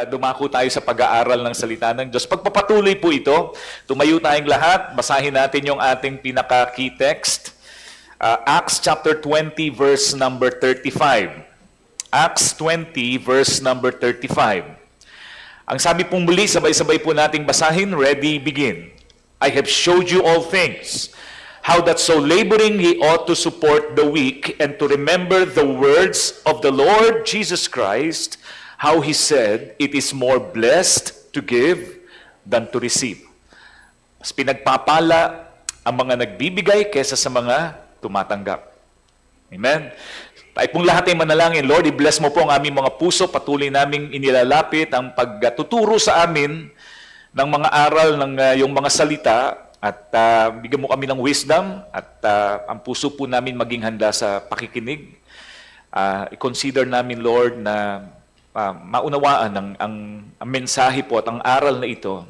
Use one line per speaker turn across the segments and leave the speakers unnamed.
dumako tayo sa pag-aaral ng salita ng Diyos. Pagpapatuloy po ito, tumayo tayong lahat, basahin natin yung ating pinaka-key text. Acts chapter 20 verse number 35. Acts 20 verse number 35. Ang sabi pong muli, sabay-sabay po nating basahin. Ready, begin. I have showed you all things, how that so laboring ye ought to support the weak, and to remember the words of the Lord Jesus Christ, how he said, it is more blessed to give than to receive. Mas pinagpapala ang mga nagbibigay kaysa sa mga tumatanggap. Amen? Tayo pong lahat ay manalangin. Lord, i-bless mo po ang aming mga puso. Patuloy naming inilalapit ang pagtuturo sa amin ng mga aral ng yung mga salita, at bigyan mo kami ng wisdom, at ang puso po namin maging handa sa pakikinig. I-consider namin, Lord, na maunawaan ang mensahe po at ang aral na ito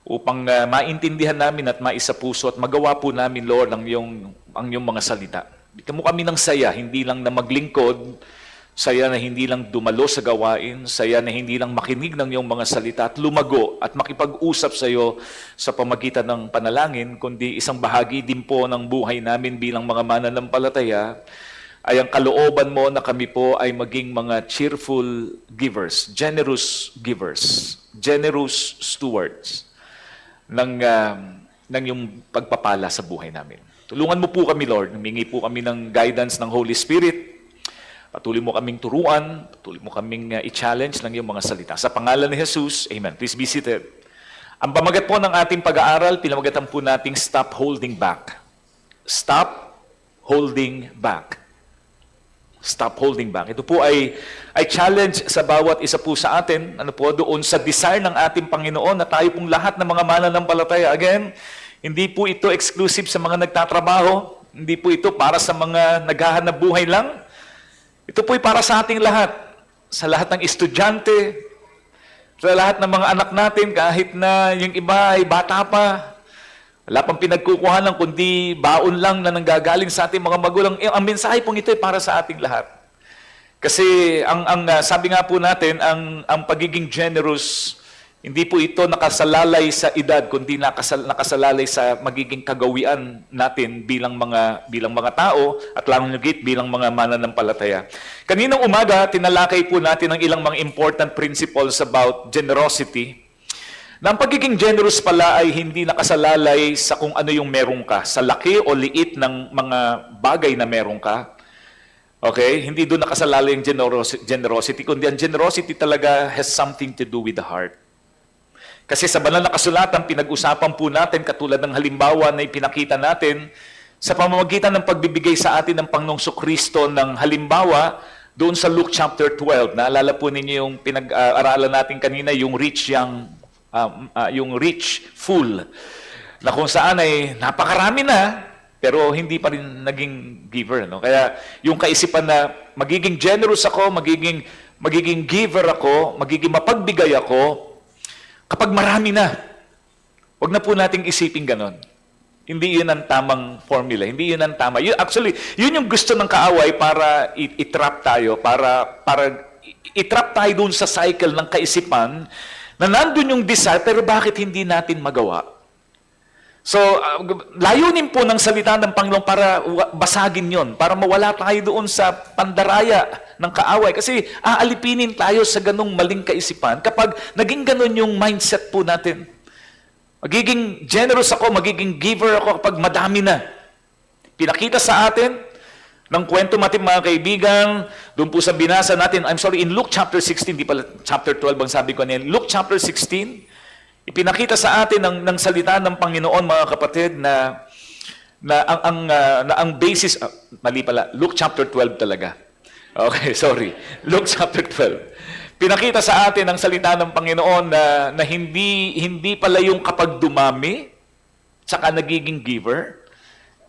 upang maintindihan namin at maisapuso at magawa po namin, Lord, ang iyong mga salita. Bigyan mo kami ng saya, hindi lang na maglingkod, saya na hindi lang dumalo sa gawain, saya na hindi lang makinig ng iyong mga salita at lumago at makipag-usap sa iyo sa pamagitan ng panalangin, kundi isang bahagi din po ng buhay namin bilang mga mananampalataya ay ang kalooban mo na kami po ay maging mga cheerful givers, generous stewards ng iyong pagpapala sa buhay namin. Tulungan mo po kami, Lord. Humingi po kami ng guidance ng Holy Spirit. Patuloy mo kaming turuan, patuloy mo kaming i-challenge ng iyong mga salita. Sa pangalan ni Jesus, amen. Please be seated. Ang pamagat po ng ating pag-aaral, pinamagatan po nating Stop Holding Back. Stop Holding Back. Stop holding back. Ito po ay challenge sa bawat isa po sa atin, doon sa desire ng ating Panginoon na tayo pong lahat ng mga mananampalataya. Again, hindi po ito exclusive sa mga nagtatrabaho, hindi po ito para sa mga naghahanap buhay lang. Ito po'y para sa ating lahat. Sa lahat ng estudyante, sa lahat ng mga anak natin, kahit na yung iba ay bata pa, wala pang pinagkukuhanan, kundi baon lang na nanggagaling sa ating mga magulang. Ang mensahe pong ito ay para sa ating lahat. Kasi sabi nga po natin, ang pagiging generous, hindi po ito nakasalalay sa edad, kundi nakasalalay sa magiging kagawian natin bilang mga tao at lalong-higit bilang mga mananampalataya. Kaninang umaga, tinalakay po natin ang ilang mga important principles about generosity. Na ang pagiging generous pala ay hindi nakasalalay sa kung ano yung meron ka, sa laki o liit ng mga bagay na meron ka. Okay? Hindi doon nakasalalay yung generosity, kundi ang generosity talaga has something to do with the heart. Kasi sa banal na kasulatan, pinag-usapan po natin, katulad ng halimbawa na ipinakita natin, sa pamamagitan ng pagbibigay sa atin ng Panginoong Kristo ng halimbawa, doon sa Luke chapter 12, naalala po ninyo yung pinag-aralan natin kanina, yung rich fool, na kung saan ay napakarami na, pero hindi pa rin naging giver. No? Kaya yung kaisipan na magiging generous ako, magiging giver ako, magiging mapagbigay ako, kapag marami na, huwag na po nating isipin ganon. Hindi yun ang tamang formula. Hindi yun ang tama. Actually, yun yung gusto ng kaaway para i-trap tayo, para i-trap tayo dun sa cycle ng kaisipan na nandun yung desire, pero bakit hindi natin magawa? So, layunin po ng salita ng Panginoon para basagin yon, para mawala tayo doon sa pandaraya ng kaaway. Kasi aalipinin tayo sa ganong maling kaisipan kapag naging ganon yung mindset po natin. Magiging generous ako, magiging giver ako kapag madami na. Pinakita sa atin ng kwento natin, mga kaibigan, doon po sa binasa natin, in Luke chapter 16, di pala chapter 12 ang sabi ko niyan, Luke chapter 16, ipinakita sa atin ng salita ng Panginoon, mga kapatid, na ang basis, mali pala, Luke chapter 12 talaga. Okay, sorry. Luke chapter 12. Pinakita sa atin ang salita ng Panginoon na hindi pala yung kapag dumami, tsaka nagiging giver.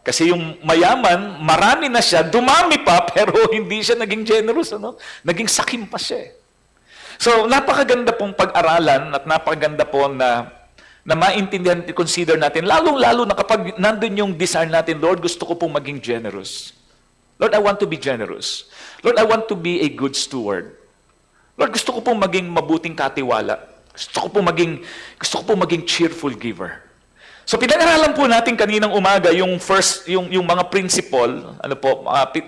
Kasi yung mayaman, marami na siya, dumami pa, pero hindi siya naging generous. Naging sakim pa siya. So, napakaganda pong pag-aralan at napakaganda po na maintindihan at consider natin, lalong-lalo na kapag nandun yung desire natin, Lord, gusto ko pong maging generous. Lord, I want to be generous. Lord, I want to be a good steward. Lord, gusto ko pong maging mabuting katiwala. Gusto ko pong maging cheerful giver. So pinag-aralan po natin kaninang umaga yung yung mga principle,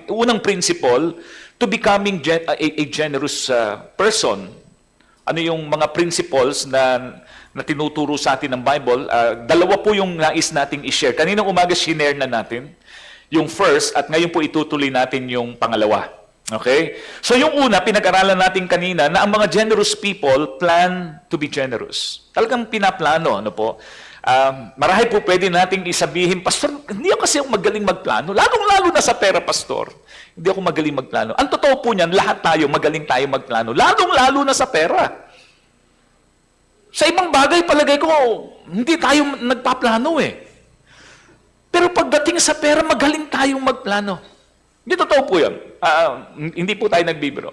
unang principle to becoming a generous person. Ano yung mga principles na tinuturo sa atin ng Bible? Dalawa po yung nais nating i-share. Kaninang umaga shinare na natin yung first at ngayon po itutuloy natin yung pangalawa. Okay? So yung una, pinag-aralan natin kanina na ang mga generous people plan to be generous. Talagang pinaplano, ano po? Marahil po pwede nating isabihin, Pastor, hindi ako kasi magaling magplano. Lalong-lalo na sa pera, Pastor. Hindi ako magaling magplano. Ang totoo po niyan, lahat tayo magaling tayo magplano. Lalong-lalo na sa pera. Sa ibang bagay, palagay ko, hindi tayo nagpaplano eh. Pero pagdating sa pera, magaling tayong magplano. Hindi totoo po yan. Hindi po tayo nagbibiro.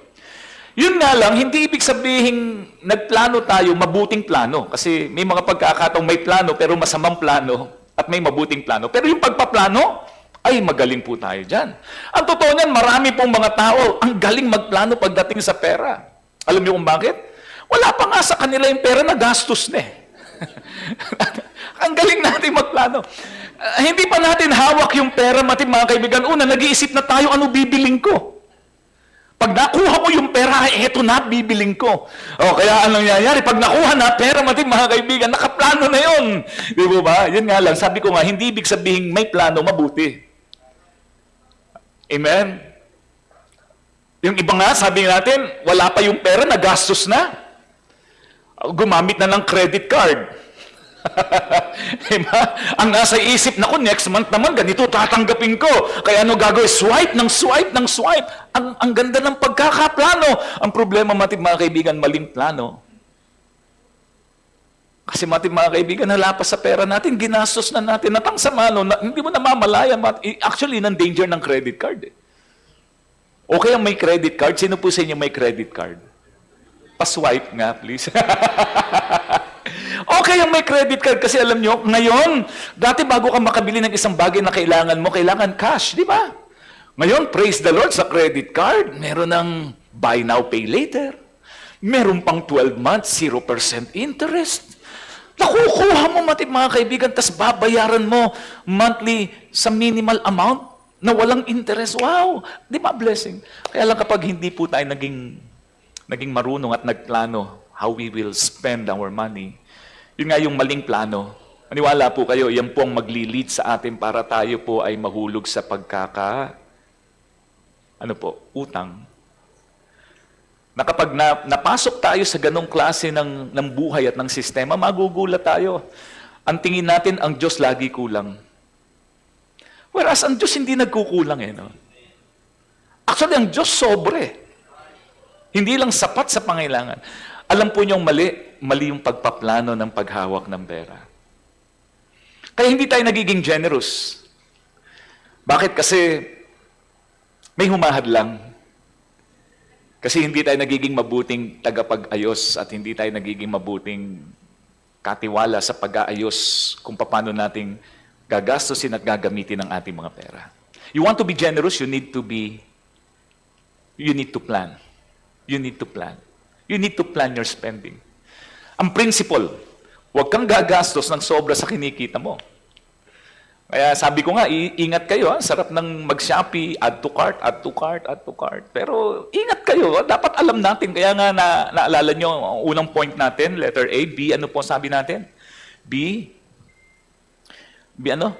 Yun nga lang, hindi ibig sabihin nagplano tayo, mabuting plano. Kasi may mga pagkakataong may plano pero masamang plano at may mabuting plano. Pero yung pagpaplano, ay magaling po tayo dyan. Ang totoo niyan, marami pong mga tao ang galing magplano pagdating sa pera. Alam niyo kung bakit? Wala pa nga sa kanila yung pera na gastos na eh. Ang galing natin magplano. Hindi pa natin hawak yung pera, mga kaibigan. Una, nag-iisip na tayo, ano bibiling ko? Pag nakuha mo yung pera, eto na, bibiling ko. O, kaya anong nangyayari? Pag nakuha na pera, mga kaibigan, nakaplano na yun. Di ba? Yun nga lang, sabi ko nga, hindi ibig sabihin may plano, mabuti. Amen? Yung iba nga, sabi natin, wala pa yung pera, nagastos na. Gumamit na ng credit card. Diba? Ang nasa isip, naku, next month naman, ganito tatanggapin ko. Kaya ano gagawin? Swipe ng swipe ng swipe. Ang ganda ng pagkakaplano. Ang problema, mga kaibigan, maling plano. Kasi mga kaibigan, nalapas sa pera natin, ginastos na natin, natangsama, hindi mo namamalayan. Actually, ng danger ng credit card. Eh. Okay ang may credit card. Sino po sa inyo may credit card? Pa-swipe nga, please. Okay ang may credit card kasi alam nyo, ngayon, dati bago ka makabili ng isang bagay na kailangan mo, kailangan cash, di ba? Ngayon, praise the Lord, sa credit card, meron ng buy now, pay later. Meron pang 12 months, 0% interest. Nakukuha mo, mga kaibigan, tas babayaran mo monthly sa minimal amount na walang interest. Wow! Di ba blessing? Kaya lang kapag hindi po tayo naging marunong at nagplano how we will spend our money, yun nga yung maling plano. Maniwala po kayo, yan po ang magli-lead sa atin para tayo po ay mahulog sa utang. Na kapag napasok tayo sa ganong klase ng buhay at ng sistema, magugulat tayo. Ang tingin natin, ang Diyos lagi kulang. Whereas ang Diyos hindi nagkukulang eh. No? Actually, ang Diyos sobre. Hindi lang sapat sa pangailangan. Alam po niyong mali yung pagpaplano ng paghawak ng pera. Kaya hindi tayo nagiging generous. Bakit? Kasi may humahad lang. Kasi hindi tayo nagiging mabuting tagapag-ayos at hindi tayo nagiging mabuting katiwala sa pag-aayos kung paano nating gagastusin at gagamitin ang ating mga pera. You want to be generous, you need to plan. You need to plan. You need to plan your spending. Ang principle, huwag kang gagastos ng sobra sa kinikita mo. Kaya sabi ko nga, ingat kayo. Sarap ng mag-Shopee, add to cart, add to cart, add to cart. Pero ingat kayo. Dapat alam natin. Kaya nga naalala nyo, ang unang point natin, letter A, B, ano po sabi natin? B ano?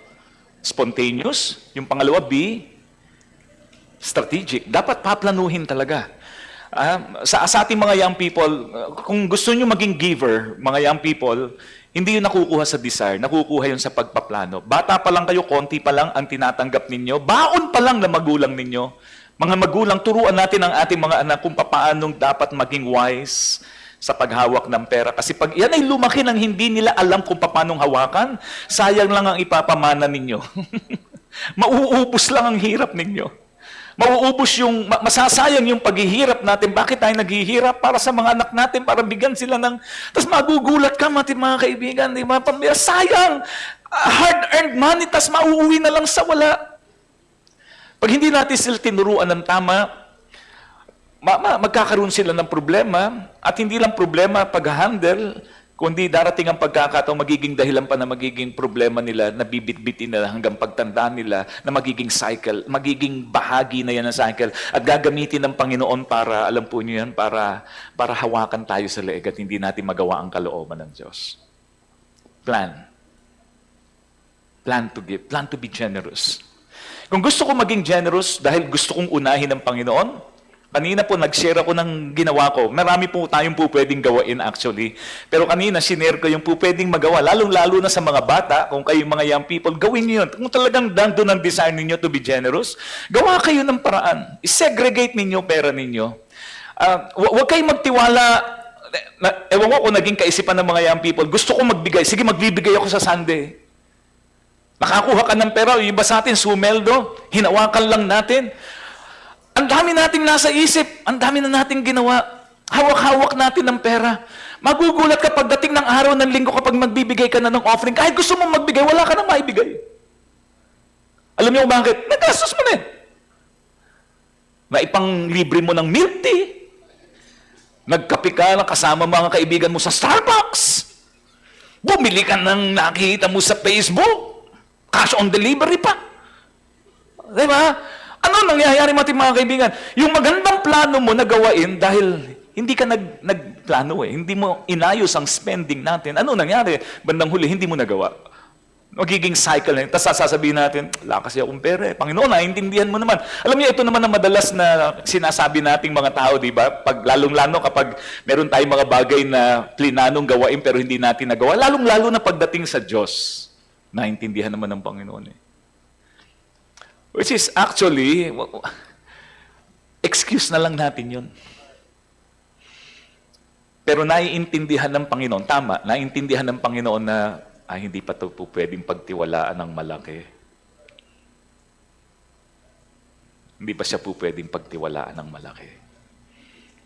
Spontaneous. Yung pangalawa, B, strategic. Dapat paplanuhin talaga. Sa ating mga young people, kung gusto nyo maging giver, mga young people, hindi yun nakukuha sa desire, nakukuha yun sa pagpaplano. Bata pa lang kayo, konti pa lang ang tinatanggap ninyo, baon pa lang na magulang ninyo. Mga magulang, turuan natin ang ating mga anak kung paano dapat maging wise sa paghawak ng pera. Kasi pag yan ay lumaki nang hindi nila alam kung paano hawakan, sayang lang ang ipapamana ninyo. Mauubos lang ang hirap ninyo. Masasayang yung paghihirap natin. Bakit tayo naghihirap? Para sa mga anak natin, para bigyan sila ng... Tapos magugulat ka, mga kaibigan, di ba? Sayang! Hard-earned money, tapos mauuwi na lang sa wala. Pag hindi natin sila tinuruan ng tama, magkakaroon sila ng problema, at hindi lang problema pag-handle, kundi darating ang pagkakataon, magiging dahilan pa na magiging problema nila, na bibit-bitin nila hanggang pagtandaan nila, na magiging cycle, magiging bahagi na yan ng cycle, at gagamitin ng Panginoon para, alam po niyo yan, para hawakan tayo sa leeg at hindi natin magawa ang kalooban ng Diyos. Plan to give, plan to be generous. Kung gusto ko maging generous dahil gusto kong unahin ng Panginoon, kanina po nag-share ako ng ginawa ko. Marami po tayong po pwedeng gawain actually. Pero kanina sinare ko yung po pwedeng magawa, lalong-lalo na sa mga bata, kung kayong mga young people, gawin niyo yun. Kung talagang nandun ang desire ninyo to be generous, gawa kayo ng paraan. I-segregate ninyo pera ninyo. Huwag kayong magtiwala. Ewan ko kung naging kaisipan ng mga young people, gusto ko magbigay, sige magbibigay ako sa Sunday. Nakakuha ka ng pera, yung iba sa atin, sumeldo, hinawakan lang natin. Ang dami nating nasa isip, ang dami na nating ginawa. Hawak-hawak natin ng pera. Magugulat ka pagdating ng araw ng linggo kapag magbibigay ka na ng offering. Kahit gusto mong magbigay, wala ka na maibigay. Alam niyo bakit? Nagastos mo na eh. Naipang libre mo ng milk tea. Nagkape ka na kasama mga kaibigan mo sa Starbucks. Bumili ka ng nakita mo sa Facebook. Cash on delivery pa. Diba? Ano nangyayari mga kaibigan? Yung magandang plano mo na gawain dahil hindi ka nagplano eh. Hindi mo inayos ang spending natin. Ano nangyari? Bandang huli, hindi mo nagawa. Magiging cycle na yun. Tapos sasabihin natin, wala kasi akong pera eh. Panginoon, naiintindihan mo naman. Alam niyo, ito naman ang madalas na sinasabi nating mga tao, di ba? Lalong-lalo kapag meron tayong mga bagay na plinanong gawain pero hindi natin nagawa. Lalong-lalo na pagdating sa Diyos. Naiintindihan naman ng Panginoon eh. Which is actually, excuse na lang natin yun. Pero naiintindihan ng Panginoon, tama, naiintindihan ng Panginoon na hindi pa ito po pwedeng pagtiwalaan ng malaki. Hindi pa siya po pwedeng pagtiwalaan ng malaki.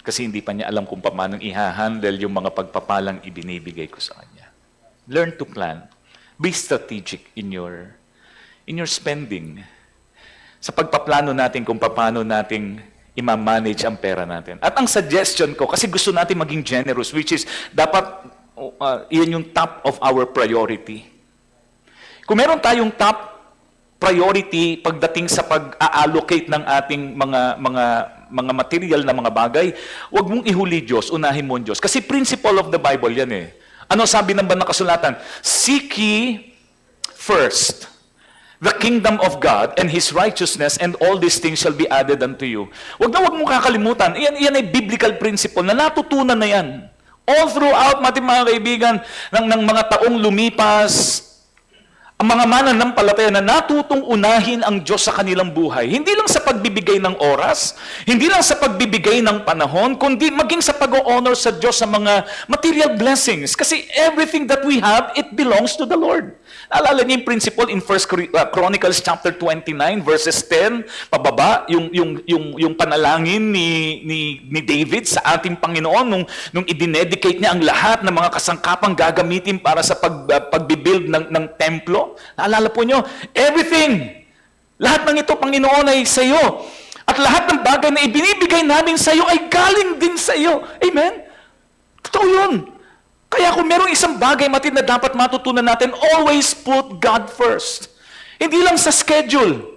Kasi hindi pa niya alam kung paano i-handle yung mga pagpapalang ibinibigay ko sa kanya. Learn to plan. Be strategic in your spending. Sa pagpaplano natin kung paano natin i-manage ang pera natin. At ang suggestion ko, kasi gusto natin maging generous, which is, dapat, iyan yung top of our priority. Kung meron tayong top priority pagdating sa pag-allocate ng ating mga material na mga bagay, huwag mong ihuli Diyos, unahin mo ang Diyos. Kasi principle of the Bible yan eh. Ano sabi ng banal na kasulatan? Seek ye first the kingdom of God and His righteousness, and all these things shall be added unto you. Huwag mong kakalimutan. Iyan ay biblical principle na natutunan na yan. All throughout, mga kaibigan, ng mga taong lumipas, ang mga mananampalataya na natutong unahin ang Diyos sa kanilang buhay. Hindi lang sa pagbibigay ng oras, hindi lang sa pagbibigay ng panahon, kundi maging sa pag-honor sa Diyos sa mga material blessings. Kasi everything that we have, it belongs to the Lord. Naalala niyo yung principle in 1 Chronicles chapter 29 verses 10 pababa, yung panalangin ni David sa ating Panginoon nung idinedicate niya ang lahat ng mga kasangkapang gagamitin para sa pagbibuild ng templo. Naalala po niyo, everything, lahat ng ito, Panginoon, ay sa iyo. At lahat ng bagay na ibinibigay namin sa iyo ay galing din sa iyo. Amen? Totoo yun. Kaya kung merong isang bagay na dapat matutunan natin, always put God first. Hindi lang sa schedule.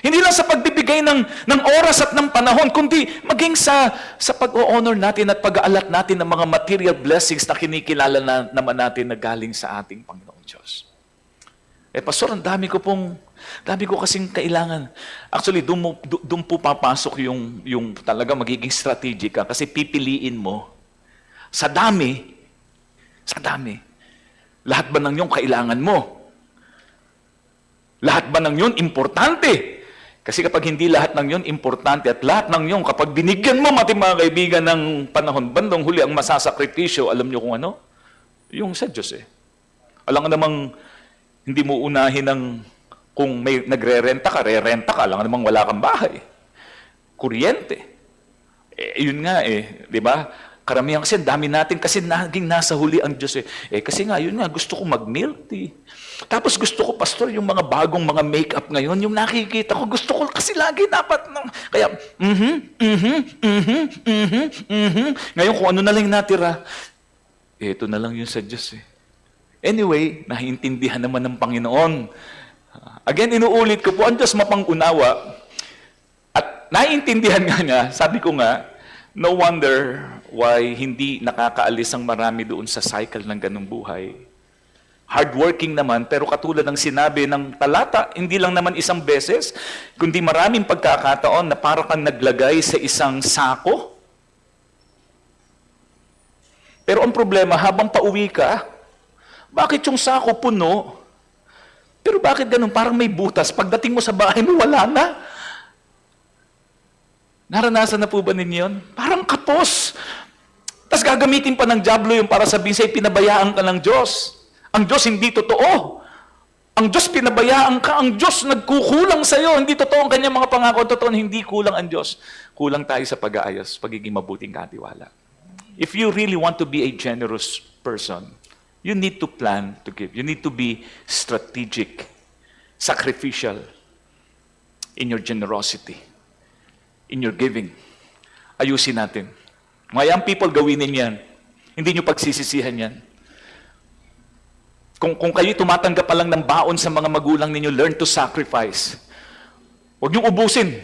Hindi lang sa pagbibigay ng oras at ng panahon, kundi maging sa pag-honor natin at pag-aalat natin ng mga material blessings na kinikilala naman natin na galing sa ating Panginoong Diyos. Pastor, dami ko kasing kailangan. Actually, doon po papasok yung talaga magiging strategic ka kasi pipiliin mo sa dami. Lahat ba ng yun kailangan mo? Lahat ba ng yun importante? Kasi kapag hindi lahat ng yun importante at lahat ng yun, kapag binigyan mo mga kaibigan ng panahon, bandang huli ang masasakripisyo, alam nyo kung ano? Yung sa Diyos eh. Alam nga namang hindi mo unahin kung may nagre-renta ka, re-renta ka, alam nga namang wala kang bahay. Kuryente. Yun nga di ba? Karamihan kasi, dami natin kasi naging nasa huli ang Diyos eh. Kasi nga, yun nga, gusto ko mag-milk tea. Tapos gusto ko, pastor, yung mga bagong mga makeup ngayon, yung nakikita ko, gusto ko kasi lagi dapat. Kaya, Ngayon, kung ano na lang natira, ito na lang yun sa Diyos eh. Anyway, naiintindihan naman ng Panginoon. Again, inuulit ko po, ang Diyos mapang-unawa. At naiintindihan nga niya, sabi ko nga, no wonder why hindi nakakaalis ang marami doon sa cycle ng ganung buhay. Hardworking naman, pero katulad ng sinabi ng talata, hindi lang naman isang beses, kundi maraming pagkakataon na para kang naglagay sa isang sako. Pero ang problema, habang pauwi ka, bakit yung sako puno? Pero bakit ganun? Parang may butas. Pagdating mo sa bahay mo, wala na. Naranasan na po ba ninyo yun? Parang kapos. Tapos gagamitin pa ng dyablo yung para sabihin sa'yo, pinabayaan ka ng Diyos. Ang Diyos hindi totoo. Ang Diyos pinabayaan ka. Ang Diyos nagkukulang sa'yo. Hindi totoo ang kanyang mga pangako. Totoo, hindi kulang ang Diyos. Kulang tayo sa pag-aayos, pagiging mabuting katiwala. If you really want to be a generous person, you need to plan to give. You need to be strategic, sacrificial in your generosity, in your giving. Ayusin natin. Mga young people, gawinin yan. Hindi nyo pagsisisihan yan. Kung kayo tumatanggap pa lang ng baon sa mga magulang ninyo, learn to sacrifice. Huwag nyo ubusin.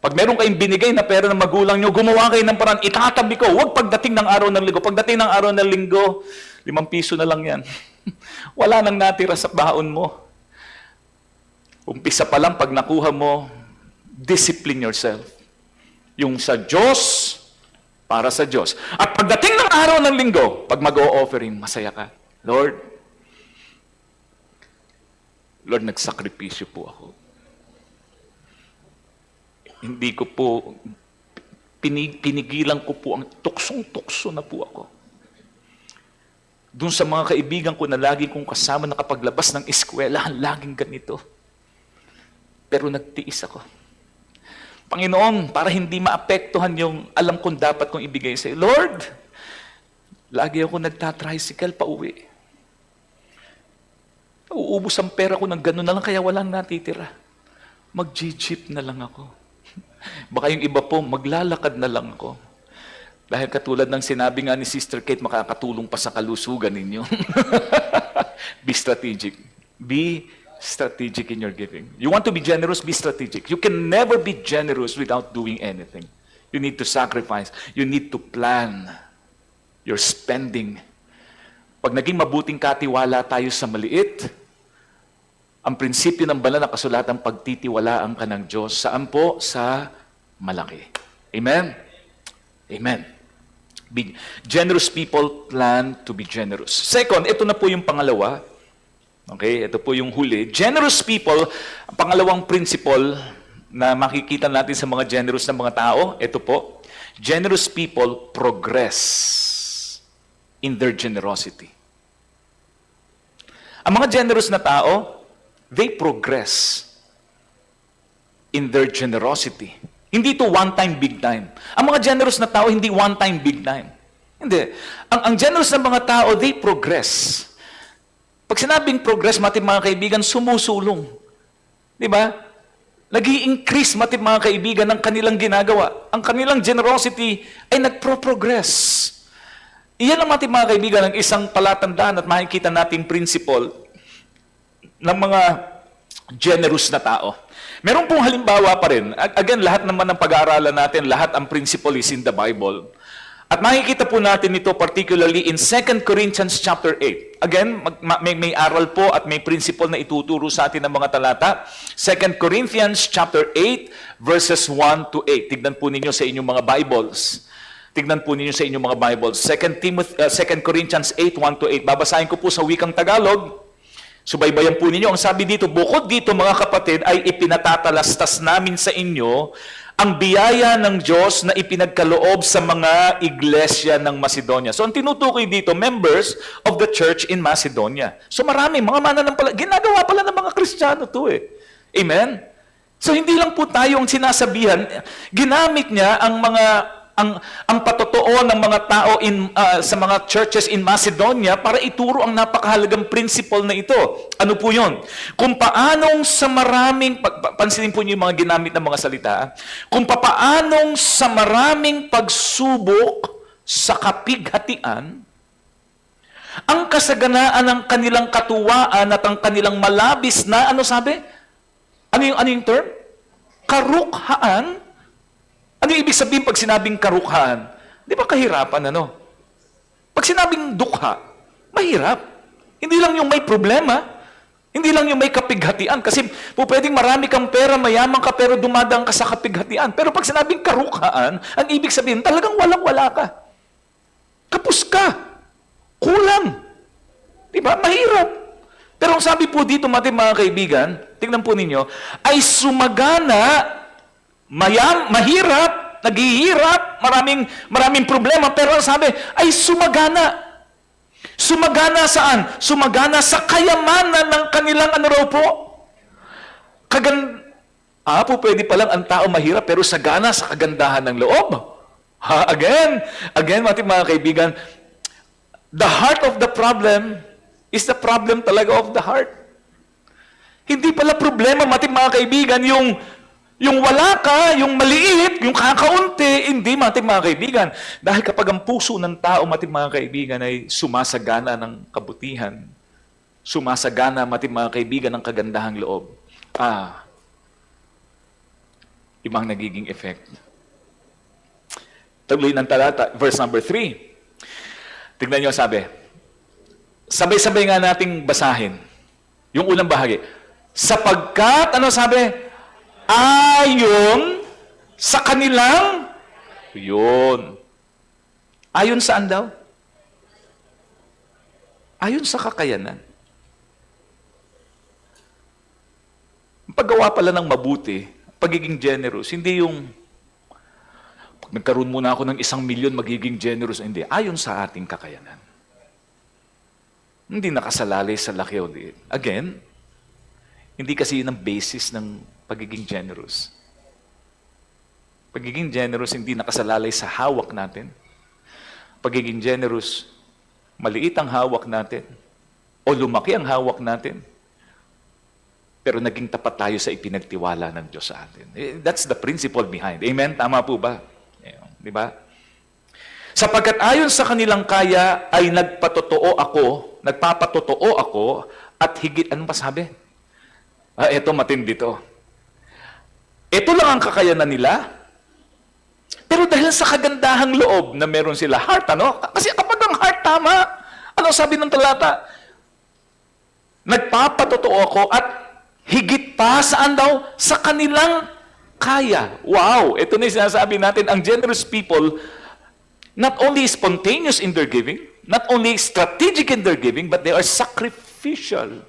Pag meron kayong binigay na pera ng magulang nyo, gumawa kayo ng paraan, itatabi ko. Huwag pagdating ng araw ng linggo. Pagdating ng araw ng linggo, 5 piso na lang yan. Wala nang natira sa baon mo. Umpisa pa lang, pag nakuha mo, discipline yourself. Yung sa Diyos, para sa Diyos. At pagdating ng araw ng linggo, pag mag-o-offering, masaya ka. Lord, nagsakripisyo po ako. Hindi ko po, pinigilan ko po ang tuksong-tukso na po ako. Doon sa mga kaibigan ko na lagi kong kasama nakapaglabas ng eskwelahan, laging ganito. Pero nagtiis ako. Panginoon, para hindi maapektuhan yung alam kong dapat kong ibigay sa iyo. Lord, lagi ako nagtatricycle pa uwi. Uubos ang pera ko ng gano'n na lang, kaya walang natitira. Mag-jeep na lang ako. Baka yung iba po, maglalakad na lang ako. Dahil katulad ng sinabi nga ni Sister Kate, makakatulong pa sa kalusugan ninyo. Be strategic. Be strategic in your giving. You want to be generous, be strategic. You can never be generous without doing anything. You need to sacrifice. You need to plan your spending. Pag naging mabuting katiwala tayo sa maliit, ang prinsipyo ng banal na kasulatan, pagtitiwalaan ka ng Diyos. Saan po? Sa malaki. Amen? Amen. Generous people plan to be generous. Second, ito na po yung pangalawa. Okay, ito po yung huli. Generous people, ang pangalawang principle na makikita natin sa mga generous na mga tao, ito po, generous people progress in their generosity. Ang mga generous na tao, they progress in their generosity. Hindi to one time, big time. Ang mga generous na tao, hindi one time, big time. Hindi. Ang generous na mga tao, they progress. Pag sinabing progress, mga kaibigan, sumusulong. Di ba? Nag-i-increase, mga kaibigan, ng kanilang ginagawa. Ang kanilang generosity ay nagpro-progress. Iyan ang mga kaibigan, ng isang palatandaan at makikita nating principle ng mga generous na tao. Meron pong halimbawa pa rin. Again, lahat naman ng pag-aaralan natin, lahat ang principle is in the Bible. At makikita po natin ito particularly in 2 Corinthians chapter 8. Again, may aral po at may principle na ituturo sa atin ng mga talata. 2 Corinthians chapter 8 verses 1 to 8. Tignan po ninyo sa inyong mga Bibles. Tignan po ninyo sa inyong mga Bibles. 2 Corinthians 8, 1 to 8. Babasahin ko po sa wikang Tagalog. Subaybayan po ninyo. Ang sabi dito, bukod dito mga kapatid, ay ipinatatalastas namin sa inyo ang biyaya ng Diyos na ipinagkaloob sa mga iglesia ng Macedonia. So ang tinutukoy dito, members of the church in Macedonia. So marami, mga mananampalataya, ginagawa pala ng mga Kristiyano to eh. Amen? So hindi lang po tayo ang sinasabihan, ginamit niya ang mga ang patotoo ng mga tao sa mga churches in Macedonia para ituro ang napakahalagang principle na ito. Ano po yun? Kung paanong sa maraming, pansinin po niyo yung mga ginamit ng mga salita, kung paanong sa maraming pagsubok sa kapighatian, ang kasaganaan ng kanilang katuwaan at ang kanilang malabis na, ano sabi? Ano yung term? Karukhaan. Ano yung ibig sabihin pag sinabing karukhaan? Di ba kahirapan, ano? Pag sinabing dukha, mahirap. Hindi lang yung may problema, hindi lang yung may kapighatian. Kasi po pwedeng marami kang pera, mayaman ka, pero dumadang ka sa kapighatian. Pero pag sinabing karukhaan, ang ibig sabihin, talagang walang-wala ka. Kapos ka. Kulang. Di ba? Mahirap. Pero ang sabi po dito, mga kaibigan, tingnan po ninyo, ay sumagana, mahirap, naghihirap, maraming problema, pero ang sabi, ay sumagana. Sumagana saan? Sumagana sa kayamanan ng kanilang ano raw po? Po, pwede palang ang tao mahirap, pero sagana sa kagandahan ng loob. Again, mga kaibigan, the heart of the problem is the problem talaga of the heart. Hindi pala problema, mga kaibigan, yung wala ka, yung maliit, yung kakaunti, hindi, mga kaibigan. Dahil kapag ang puso ng tao, mga kaibigan, ay sumasagana ng kabutihan, sumasagana, mga kaibigan, ng kagandahang loob, ibang nagiging effect. Tuloy ng talata, verse number 3. Tignan nyo, sabi, sabay-sabay nga nating basahin. Yung unang bahagi. Sapagkat, ano sabi? Ayon sa kanilang, yun. Ayon saan daw? Ayon sa kakayanan. Ang paggawa pala ng mabuti, pagiging generous, hindi yung pag nagkaroon muna ako ng 1,000,000, magiging generous. Hindi. Ayon sa ating kakayanan. Hindi nakasalalay sa laki o liit. Again, hindi kasi yun ang basis ng pagiging generous. Pagiging generous, hindi nakasalalay sa hawak natin. Pagiging generous, maliit ang hawak natin o lumaki ang hawak natin, pero naging tapat tayo sa ipinagtiwala ng Diyos sa atin. That's the principle behind. Amen? Tama po ba? Di ba? Sapagkat ayon sa kanilang kaya ay nagpapatotoo ako at higit, anong pa sabi? Ito matindi to. Ito lang ang kakayanan nila. Pero dahil sa kagandahang loob na meron sila, heart, ano? Kasi kapag ang heart tama, ano sabi ng talata? Nagpapatotoo ako at higit pa saan daw? Sa kanilang kaya. Wow! Ito na yung sinasabi natin, ang generous people, not only spontaneous in their giving, not only strategic in their giving, but they are sacrificial.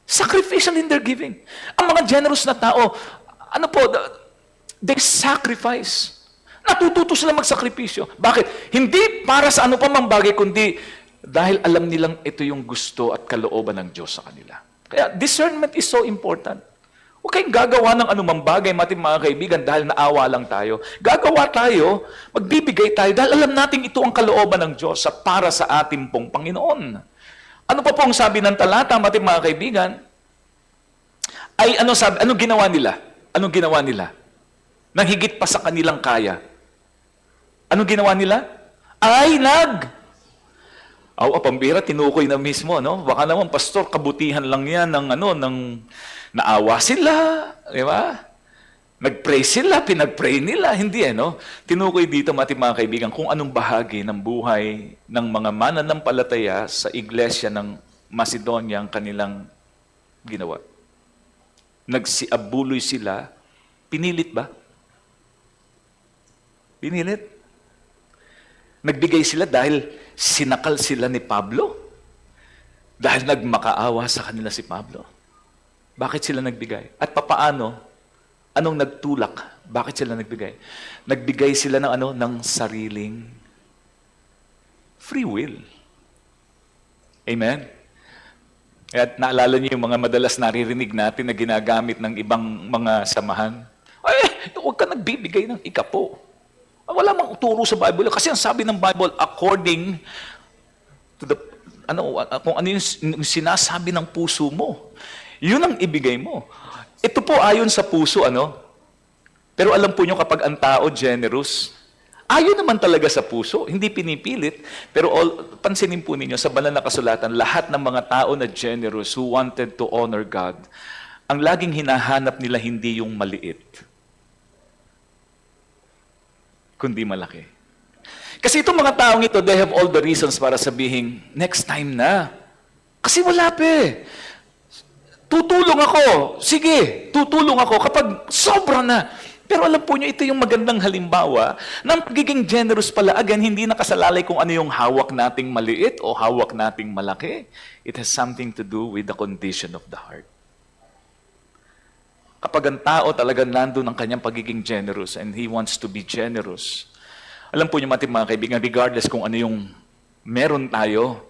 Sacrificial in their giving. Ang mga generous na tao, they sacrifice. Natututo sila magsakripisyo. Bakit? Hindi para sa ano pa mang bagay, kundi dahil alam nilang ito yung gusto at kalooban ng Diyos sa kanila. Kaya discernment is so important. Huwag kayong gagawa ng anumang bagay, mga kaibigan, dahil naawa lang tayo. Gagawa tayo, magbibigay tayo, dahil alam natin ito ang kalooban ng Diyos sa para sa ating pong Panginoon. Ano pa pong sabi ng talata, mga kaibigan? Ay, anong ginawa nila? Anong ginawa nila? Nang higit pa sa kanilang kaya. Anong ginawa nila? Ay, pambira, tinukoy na mismo, no? Baka naman, pastor, kabutihan lang yan ng naawa sila, di ba? Nag-pray sila, pinag-pray nila, hindi no? Tinukoy dito, mga kaibigan, kung anong bahagi ng buhay ng mga mananampalataya sa iglesia ng Macedonia ang kanilang ginawa. Nagsiabuloy sila, pinilit ba? Pinilit? Nagbigay sila dahil sinakal sila ni Pablo? Dahil nagmakaawa sa kanila si Pablo? Bakit sila nagbigay? At papaano? Anong nagtulak? Bakit sila nagbigay? Nagbigay sila ng sariling free will. Amen? At naalala niyo yung mga madalas naririnig natin na ginagamit ng ibang mga samahan? Huwag ka nagbibigay ng ikapo. Wala mang turo sa Bible. Kasi ang sabi ng Bible, according to the, kung ano yung sinasabi ng puso mo, yun ang ibigay mo. Ito po ayon sa puso, Pero alam po nyo kapag ang tao generous, ayon naman talaga sa puso, hindi pinipilit. Pero pansinin po ninyo, sa banal na kasulatan, lahat ng mga tao na generous who wanted to honor God, ang laging hinahanap nila hindi yung maliit, kundi malaki. Kasi itong mga taong ito, they have all the reasons para sabihin, next time na. Kasi wala pa eh. Tutulong ako. Sige, tutulong ako kapag sobra na. Pero alam po nyo, ito yung magandang halimbawa ng pagiging generous pala. Again, hindi nakasalalay kung ano yung hawak nating maliit o hawak nating malaki. It has something to do with the condition of the heart. Kapag ang tao talagang nandun ang kanyang pagiging generous and he wants to be generous, alam po niyo mga kaibigan, regardless kung ano yung meron tayo,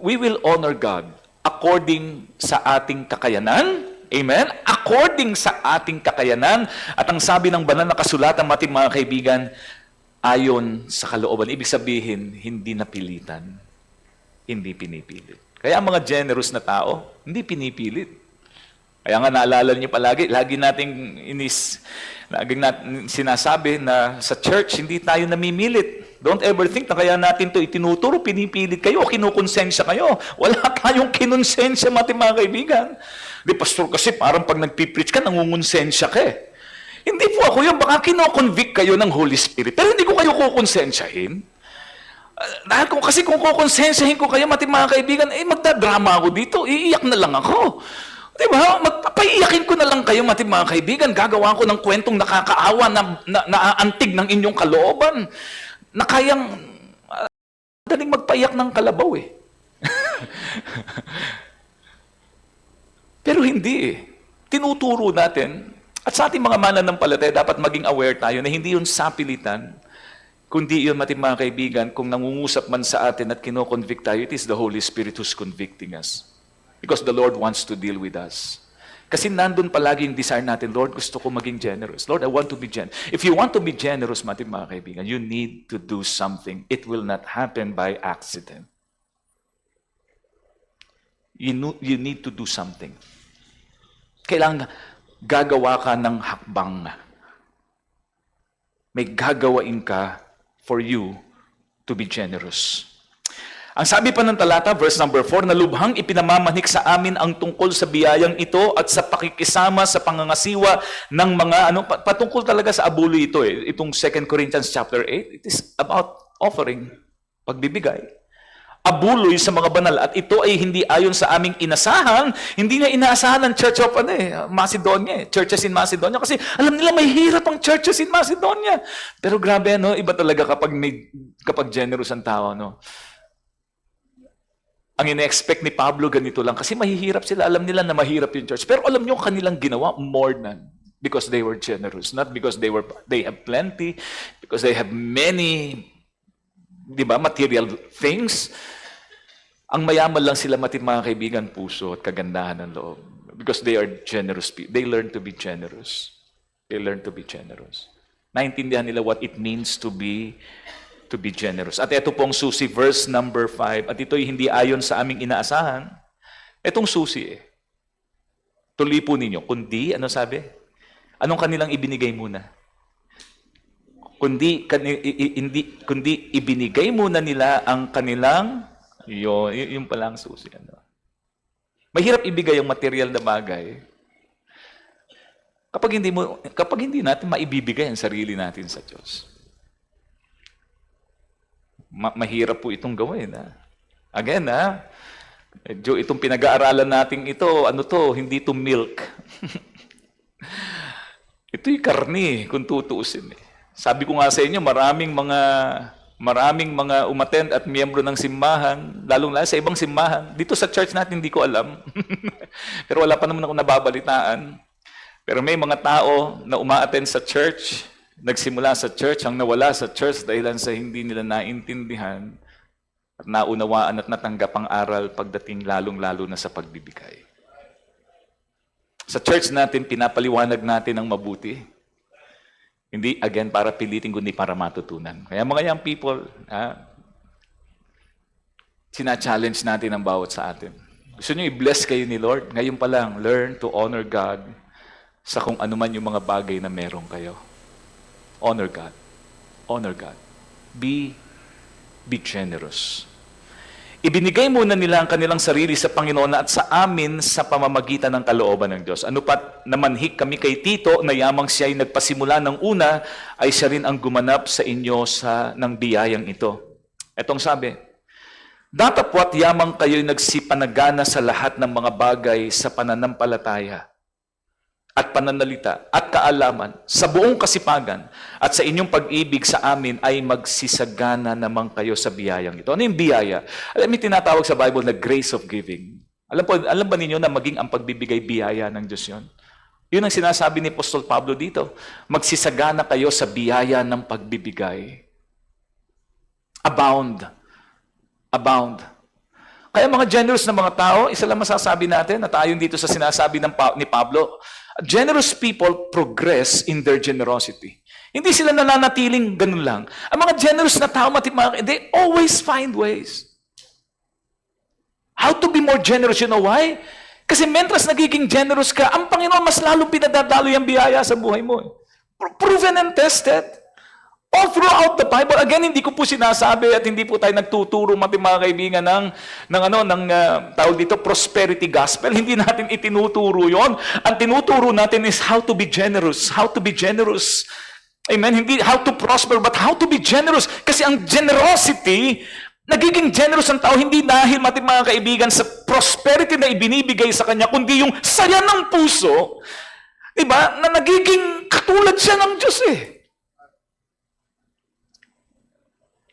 we will honor God according sa ating kakayanan. Amen? According sa ating kakayanan. At ang sabi ng banal na kasulatan, mga kaibigan, ayon sa kalooban. Ibig sabihin, hindi napilitan. Hindi pinipilit. Kaya ang mga generous na tao, hindi pinipilit. Kaya nga naalala niyo palagi, lagi nating sinasabi na sa church, hindi tayo namimilit. Don't ever think na kaya natin to itinuturo, pinipilit kayo, o kinukonsensya kayo. Wala tayong kinonsensya, mga kaibigan. Di, pastor, kasi parang pag nagpipreach ka, nangungonsensya ka eh. Hindi po ako yun, baka kinoconvict kayo ng Holy Spirit. Pero hindi ko kayo kukonsensyahin. Dahil kasi kung kukonsensyahin ko kayo, mga kaibigan, magdadrama ako dito, iiyak na lang ako. Diba? Magpapaiyakin ko na lang kayo, mga kaibigan. Gagawa ko ng kwentong nakakaawa na naaantig ng inyong kalooban. Na kayang daling magpaiyak ng kalabaw eh. Pero hindi eh. Tinuturo natin, at sa ating mga mananampalataya, dapat maging aware tayo na hindi yun sapilitan, kundi yun, mga kaibigan, kung nangungusap man sa atin at kinoconvict tayo, it is the Holy Spirit who's convicting us. Because the Lord wants to deal with us. Kasi nandun palagi yung desire natin, Lord, gusto ko maging generous. Lord, I want to be generous. If you want to be generous, mga kaibigan, you need to do something. It will not happen by accident. You need to do something. Kailangan gagawa ka ng hakbang. May gagawain ka for you to be generous. Ang sabi pa ng talata, verse number 4, na lubhang ipinamamanik sa amin ang tungkol sa biyayang ito at sa pakikisama sa pangangasiwa ng mga, patungkol talaga sa abulo ito eh. Itong 2 Corinthians chapter 8, it is about offering, pagbibigay. Abuloy sa mga banal. At ito ay hindi ayon sa aming inasahan, hindi na inaasahan ng Church of Macedonia, churches in Macedonia. Kasi alam nila may hirap ang churches in Macedonia. Pero grabe, iba talaga kapag generous ang tao, Ang ine-expect ni Pablo ganito lang kasi mahihirap sila. Alam nila na mahirap yung church. Pero alam niyo kanilang ginawa more than because they were generous. Not because they have plenty, because they have many, material things. Ang mayaman lang sila, mga kaibigan, puso at kagandahan ng loob. Because they are generous people. They learn to be generous. They learn to be generous. Naintindihan nila what it means to be generous. At ito pong susi, verse number 5. At ito'y hindi ayon sa aming inaasahan. Itong susi Tuloy po ninyo. Kundi, ano sabi? Anong kanilang ibinigay muna? Kundi ibinigay muna nila ang kanilang, yung palang susi. Mahirap ibigay ang material na bagay kapag hindi natin maibibigay ang sarili natin sa Diyos. Mahirap po itong gawin. Again, medyo itong pinag-aaralan natin ito, hindi to milk. Ito'y karni, kung tutuusin. Sabi ko nga sa inyo, maraming mga umattend at miyembro ng simbahan, lalong-lalo sa ibang simbahan. Dito sa church natin, hindi ko alam. Pero wala pa naman ako nababalitaan. Pero may mga tao na uma-attend sa church, nagsimula sa church, ang nawala sa church dahilan sa hindi nila naintindihan at naunawaan at natanggap ang aral pagdating lalong-lalo na sa pagbibigay. Sa church natin, pinapaliwanag natin ang mabuti. Hindi, again, para pilitin, kundi para matutunan. Kaya mga young people, sina-challenge natin ang bawat sa atin. Gusto nyo i-bless kayo ni Lord? Ngayon pa lang, learn to honor God sa kung ano man yung mga bagay na meron kayo. Honor God. Honor God. Be generous. Ibinigay muna nila ang kanilang sarili sa Panginoon at sa amin sa pamamagitan ng kalooban ng Diyos. Ano pat namanhik kami kay Tito na yamang siya ay nagpasimula ng una, ay siya rin ang gumanap sa inyo ng biyayang ito. Etong sabi, datapwat yamang kayo'y nagsipanagana sa lahat ng mga bagay sa pananampalataya at pananalita at kaalaman sa buong kasipagan at sa inyong pag-ibig sa amin ay magsisagana naman kayo sa biyayang ito. Ano yung biyaya? Alam mo, tinatawag sa Bible na grace of giving. Alam ba ninyo na maging ang pagbibigay biyaya ng Diyos yun? Yun ang sinasabi ni Apostol Pablo dito. Magsisagana kayo sa biyaya ng pagbibigay. Abound. Abound. Kaya mga generous na mga tao, isa lang masasabi natin na tayo dito sa sinasabi ni Pablo, generous people progress in their generosity. Hindi sila nananatiling ganun lang. Ang mga generous na tao, they always find ways. How to be more generous, you know why? Kasi mentras nagiging generous ka, ang Panginoon mas lalong pinadadalo yung biyaya sa buhay mo. Proven and tested. All throughout the Bible, again, hindi ko po sinasabi at hindi po tayo nagtuturo mga kaibigan tawag dito, prosperity gospel. Hindi natin itinuturo yon. Ang tinuturo natin is how to be generous. How to be generous. Amen? Hindi how to prosper, but how to be generous. Kasi ang generosity, nagiging generous ang tao, hindi dahil mga kaibigan sa prosperity na ibinibigay sa kanya, kundi yung saya ng puso, diba, na nagiging katulad siya ng Diyos eh.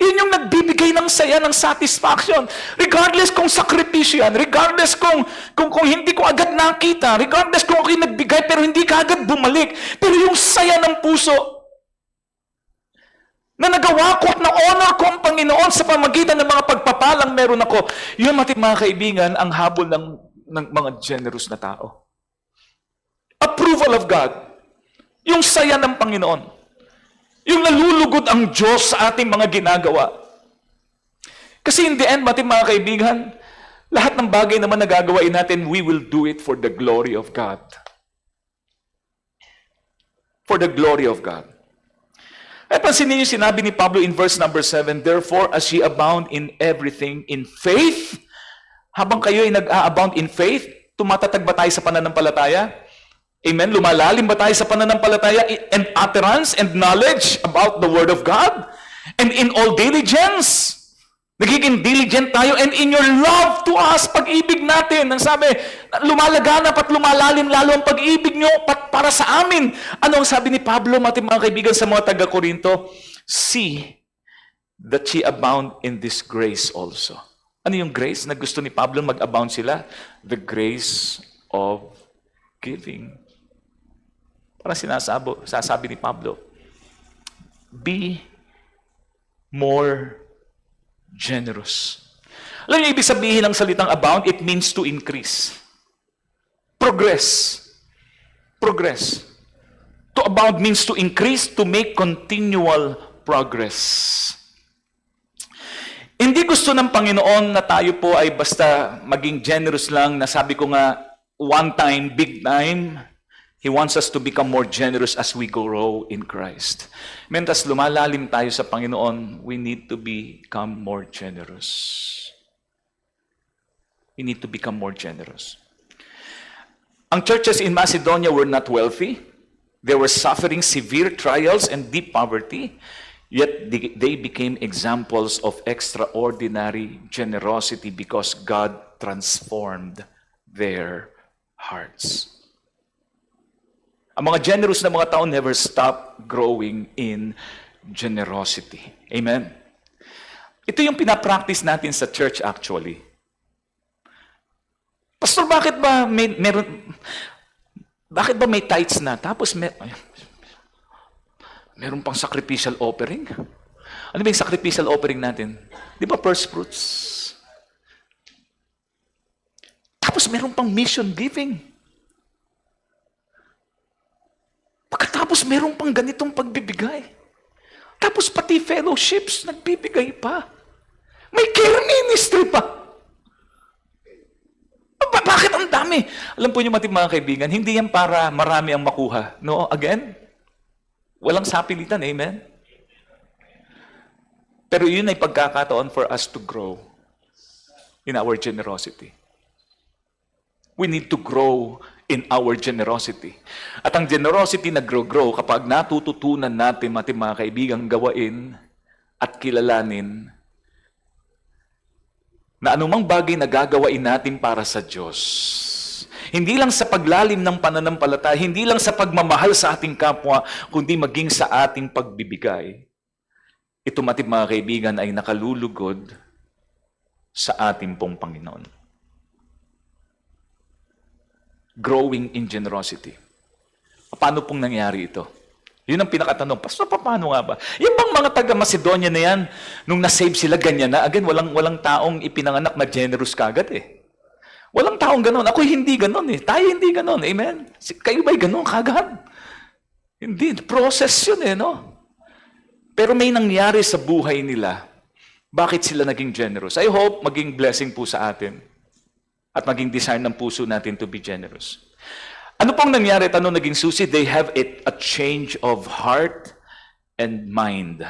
Yun yung nagbibigay ng saya, ng satisfaction. Regardless kung sakripisyo yan, regardless kung hindi ko agad nakita, regardless kung ako'y nagbigay pero hindi ka agad bumalik, pero yung saya ng puso, na nagawa ko at na-honor ko ang Panginoon sa pamagitan ng mga pagpapalang meron ako, yun mga kaibigan, ang habol ng mga generous na tao. Approval of God. Yung saya ng Panginoon. Yung nalulugod ang Diyos sa ating mga ginagawa. Kasi in the end, mga kaibigan, lahat ng bagay naman na gagawain natin, we will do it for the glory of God. For the glory of God. Ay pansinin niyo sinabi ni Pablo in verse number 7, therefore, as ye abound in everything in faith, habang kayo ay nag-a-abound in faith, tumatatag ba tayo sa pananampalataya? Amen? Lumalalim ba tayo sa pananampalataya and utterance and knowledge about the Word of God? And in all diligence, nagiging diligent tayo, and in your love to us, pag-ibig natin. Ang sabi, lumalaganap at lumalalim lalo ang pag-ibig nyo para sa amin. Ano ang sabi ni Pablo, mga kaibigan sa mga taga-Korinto? See that ye abound in this grace also. Ano yung grace na gusto ni Pablo mag-abound sila? The grace of giving. Parang sasabi ni Pablo, be more generous. Alam niyo, ibig sabihin ng salitang abound, it means to increase. Progress. Progress. To abound means to increase, to make continual progress. Hindi gusto ng Panginoon na tayo po ay basta maging generous lang, na sabi ko nga, one time, big time. He wants us to become more generous as we grow in Christ. Mentas lumalalim tayo sa Panginoon, we need to become more generous. We need to become more generous. Ang churches in Macedonia were not wealthy. They were suffering severe trials and deep poverty. Yet they became examples of extraordinary generosity because God transformed their hearts. Ang mga generous na mga tao never stop growing in generosity. Amen? Ito yung pinapractice natin sa church actually. Pastor, bakit ba may tithes na? Tapos meron pang sacrificial offering? Ano ba yung sacrificial offering natin? Di ba first fruits? Tapos meron pang mission giving. Pagkatapos Tapos meron pang ganitong pagbibigay. Tapos pati fellowships, nagbibigay pa. May care ministry pa. Bakit ang dami? Alam po niyo mga kaibigan, hindi yan para marami ang makuha. No, again, walang sapilitan, amen? Pero yun ay pagkakataon for us to grow in our generosity. We need to grow in our generosity. At ang generosity na grow kapag natututunan natin mga kaibigang gawain at kilalanin na anumang bagay na gagawain natin para sa Diyos. Hindi lang sa paglalim ng pananampalataya, hindi lang sa pagmamahal sa ating kapwa, kundi maging sa ating pagbibigay. Ito mga kaibigan ay nakalulugod sa ating pong Panginoon. Growing in generosity. Paano pong nangyari ito? Yun ang pinakatanong. Pastor, paano nga ba? Yung bang mga taga-Macedonia na yan, nung na-save sila, ganyan na? Again, walang taong ipinanganak na generous kagad eh. Walang taong ganon. Ako hindi ganon eh. Tayo hindi ganon. Amen? Kayo ba'y ganon kagad? Hindi. Process yun eh, no? Pero may nangyari sa buhay nila. Bakit sila naging generous? I hope maging blessing po sa atin. At maging desire ng puso natin to be generous. Ano pong nangyari at ano naging susi? They have a change of heart and mind.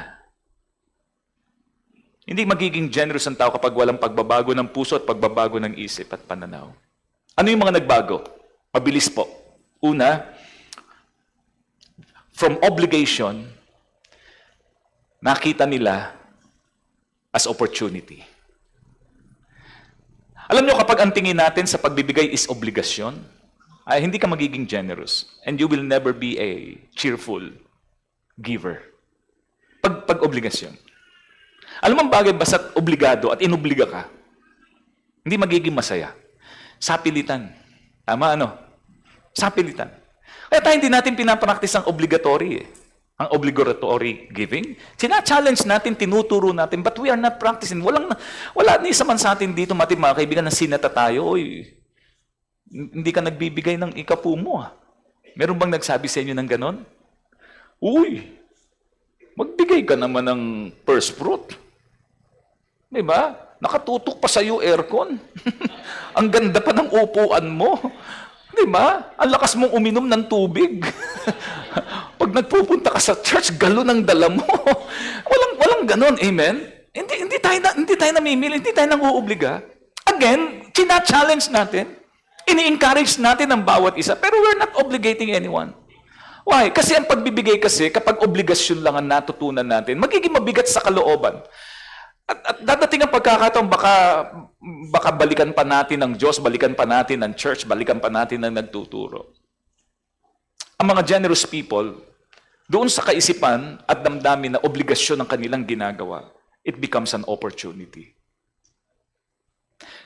Hindi magiging generous ang tao kapag walang pagbabago ng puso at pagbabago ng isip at pananaw. Ano yung mga nagbago? Mabilis po. Una, from obligation, nakita nila as opportunity. Alam nyo, kapag ang tingin natin sa pagbibigay is obligasyon, ay hindi ka magiging generous. And you will never be a cheerful giver. Pag obligasyon. Alam mo ang bagay, basta obligado at inobliga ka, hindi magiging masaya. Sapilitan. Tama, ano? Sapilitan. Kaya tayo hindi natin pinapraktis ang obligatory eh. Ang obligatory giving. Sina-challenge natin, tinuturo natin, but we are not practicing. Wala ni isa man sa atin dito, mga kaibigan, na sinata tayo, oy, hindi ka nagbibigay ng ikapu mo. Meron bang nagsabi sa inyo ng ganon? Uy, magbigay ka naman ng first fruit. Diba? Nakatutok pa sa iyo aircon. Ang ganda pa ng upuan mo. Diba? Ang lakas mong uminom ng tubig. Pag nagpupunta ka sa church, galon ang dala mo. walang ganon, amen? Hindi tayo namimili, hindi tayo nang-uubliga. Again, china-challenge natin. Ini-encourage natin ang bawat isa, pero we're not obligating anyone. Why? Kasi ang pagbibigay kasi, kapag obligasyon lang ang natutunan natin, magiging mabigat sa kalooban. At dadating ang pagkakataon, baka balikan pa natin ng Diyos, balikan pa natin ng church, balikan pa natin ng nagtuturo. Ang mga generous people, doon sa kaisipan at damdamin na obligasyon ng kanilang ginagawa, it becomes an opportunity.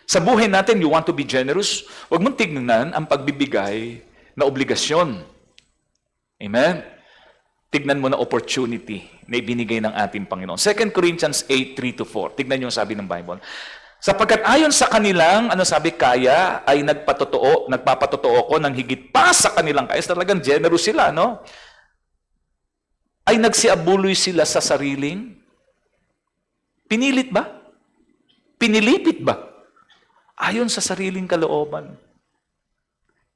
Sa buhay natin, you want to be generous, huwag mong tignan ang pagbibigay na obligasyon. Amen? Tignan mo na opportunity na ibinigay ng ating Panginoon. 2 Corinthians 8:3-4. Tignan niyo ang sabi ng Bible. Sapagkat ayon sa kanilang, sabi, kaya, ay nagpapatotoo ko ng higit pa sa kanilang kaya. Talagang generous sila, no? Ay nagsiabuloy sila sa sariling pinilit ba? Pinilipit ba? Ayon sa sariling kalooban.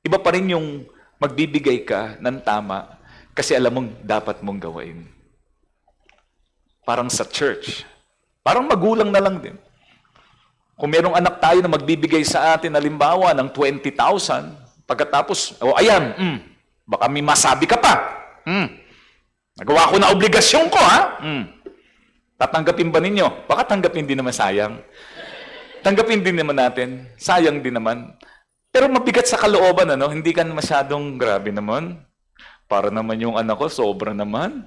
Iba pa rin yung magbibigay ka ng tama kasi alam mong dapat mong gawain. Parang sa church. Parang magulang na lang din. Kung merong anak tayo na magbibigay sa atin, halimbawa, ng 20,000, pagkatapos, ayan, baka may masabi ka pa. Nagawa ko na obligasyon ko, ha? Tatanggapin ba ninyo? Baka tanggapin din naman, sayang. Tanggapin din naman natin. Sayang din naman. Pero mabigat sa kalooban, hindi ka masyadong grabe naman. Para naman yung anak ko, sobra naman.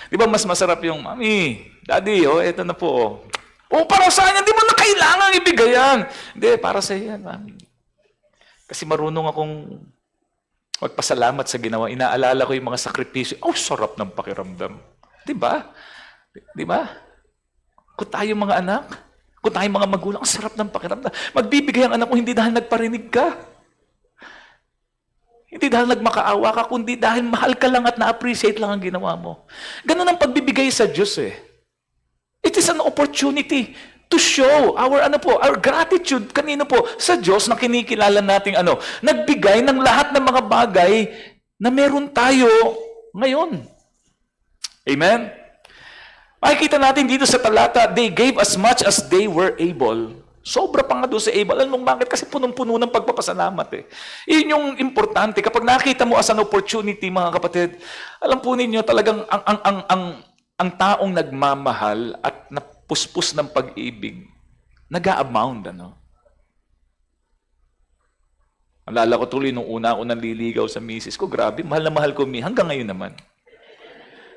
Di ba mas masarap yung, Mami, Daddy, eto na po. Para saan yan? Di mo na kailangan ibigay yan. Hindi, para sa yan, Mami. Kasi marunong akong magpasalamat sa ginawa. Inaalala ko yung mga sakripisyo. Sarap ng pakiramdam. Di ba? Di ba? Kung tayo mga anak, kung tayo mga magulang, ang sarap ng pakiramdam. Magbibigay ang anak mo hindi dahil nagparinig ka. Hindi dahil nagmakaawa ka, kundi dahil mahal ka lang at na-appreciate lang ang ginawa mo. Ganun ang pagbibigay sa Diyos eh. It is an opportunity to show our gratitude kanino po sa Diyos na kinikilala nating nagbigay ng lahat ng mga bagay na meron tayo ngayon. Amen? Makikita natin dito sa talata, they gave as much as they were able. Sobra pa nga doon sa able. Alam mo bakit? Kasi punong-puno ng pagpapasalamat eh. Yun yung importante. Kapag nakita mo as an opportunity, mga kapatid, alam po ninyo talagang ang taong nagmamahal at napuspos ng pag-ibig, nag-a-abound, Alala ko tuloy nung una ako naliligaw sa misis ko, grabe, mahal na mahal ko hanggang ngayon naman.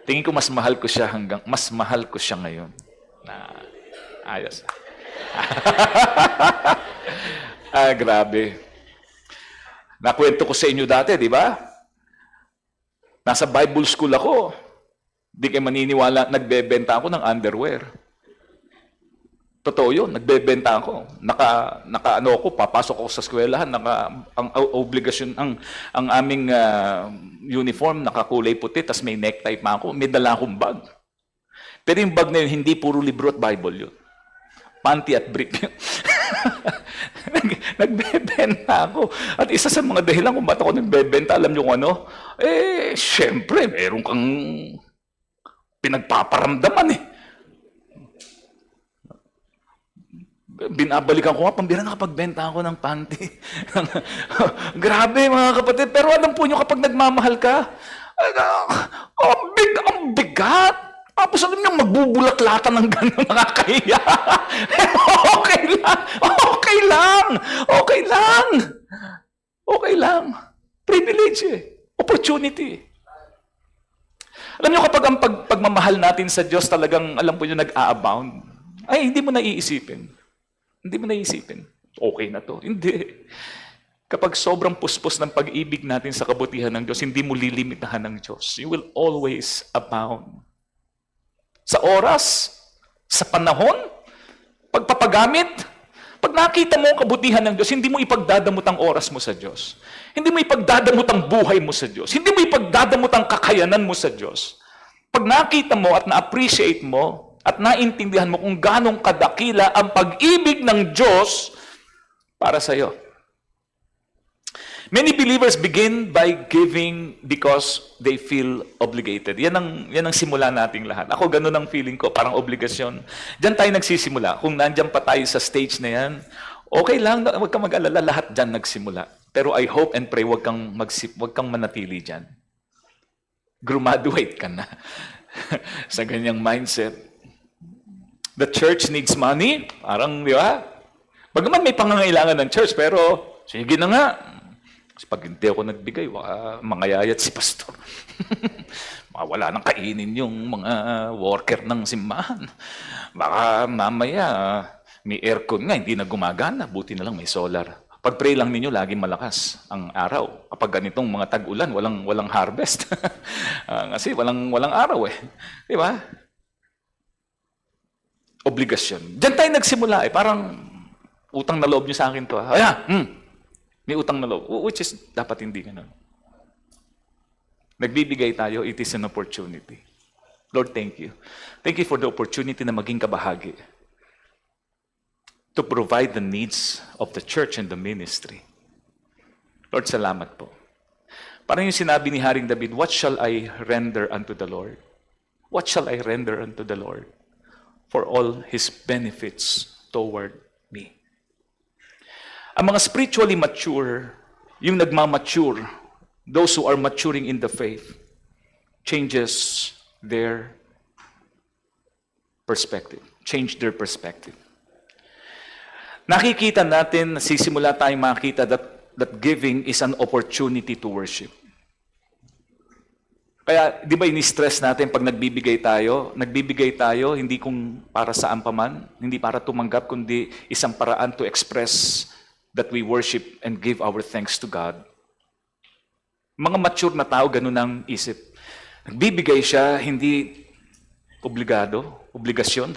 Tingin ko mas mahal ko siya ngayon. Ayos. Grabe. Nakwento ko sa inyo dati, di ba? Nasa Bible school ako. Di kayo maniniwala, nagbebenta ako ng underwear. Totoo yun, nagbebenta ako. Papasok ako sa eskwelahan, ang obligasyon, ang aming uniform, nakakulay puti, tas may necktie pa ako, may dala akong bag. Pero yung bag na yun, hindi puro libro at Bible yun. Panty at brief. Nagbebenta ako. At isa sa mga dahilan kung ba't ako nagbebenta, alam niyo kung ano? Syempre, meron kang pinagpaparamdaman eh. Binabalikan ko nga, pambira nakapagbenta ako ng panty. Grabe mga kapatid. Pero alam po nyo, kapag nagmamahal ka, ang bigat. Tapos alam nyo, magbubulaklatan ng gano'n, nakakahiya. Okay lang. Privilege eh. Opportunity. Alam nyo, kapag ang pagmamahal natin sa Diyos talagang, alam po nyo, nag-a-abound, ay, hindi mo naiisipin. Okay na to. Hindi. Kapag sobrang puspos ng pag-ibig natin sa kabutihan ng Diyos, hindi mo lilimitahan ng Diyos. You will always abound. Sa oras, sa panahon, pagpapagamit, pag nakita mo ang kabutihan ng Diyos, hindi mo ipagdadamot ang oras mo sa Diyos. Hindi mo ipagdadamot ang buhay mo sa Diyos. Hindi mo ipagdadamot ang kakayanan mo sa Diyos. Pag nakita mo at na-appreciate mo, at naintindihan mo kung ganong kadakila ang pag-ibig ng Diyos para sa iyo. Many believers begin by giving because they feel obligated. Yan ang simula nating lahat. Ako ganun ang feeling ko, parang obligasyon. Diyan tayo nagsisimula. Kung nandiyan pa tayo sa stage na yan, okay lang, huwag kang mag-alala, lahat diyan nagsimula. Pero I hope and pray, huwag kang manatili diyan. Graduate ka na sa ganyang mindset. The church needs money. Parang, di ba? Bagaman may pangangailangan ng church, pero sige na nga. Kasi pag hindi ako nagbigay, mangayayat si pastor. Wala nang kainin yung mga worker ng simbahan. Baka mamaya, may aircon nga, hindi na gumagana. Buti na lang may solar. Pag-pray lang ninyo, laging malakas ang araw. Kapag ganitong mga tag-ulan, walang harvest. Kasi walang araw eh. Di ba? Obligasyon. Diyan tayo nagsimula eh. Parang utang na loob nyo sa akin to. May utang na loob. Which is, dapat hindi ganun. Nagbibigay tayo, it is an opportunity. Lord, thank you. Thank you for the opportunity na maging kabahagi. To provide the needs of the church and the ministry. Lord, salamat po. Parang yung sinabi ni Haring David, what shall I render unto the Lord? What shall I render unto the Lord? For all His benefits toward me. Ang mga spiritually mature, yung nagmamature, those who are maturing in the faith, changes their perspective. Change their perspective. Nakikita natin, sisimula tayong makita that giving is an opportunity to worship. Kaya, di ba ini-stress natin pag nagbibigay tayo hindi kung para saan pa man, hindi para tumanggap, kundi isang paraan to express that we worship and give our thanks to God. Mga mature na tao, ganun ang isip. Nagbibigay siya, hindi obligasyon,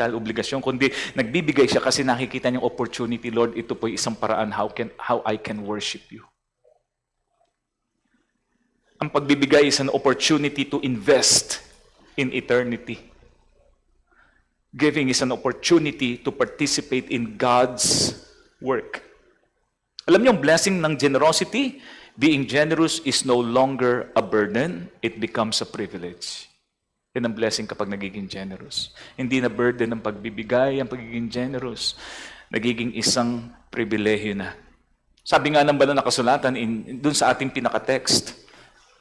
kundi nagbibigay siya kasi nakikita niyang opportunity, Lord, ito po isang paraan how I can worship you. Ang pagbibigay is an opportunity to invest in eternity. Giving is an opportunity to participate in God's work. Alam niyo, ang blessing ng generosity, being generous is no longer a burden, it becomes a privilege. Yan ang blessing kapag nagiging generous. Hindi na burden ang pagbibigay, ang pagiging generous. Nagiging isang pribilehyo na. Sabi nga ng banal na kasulatan, dun sa ating pinaka-text,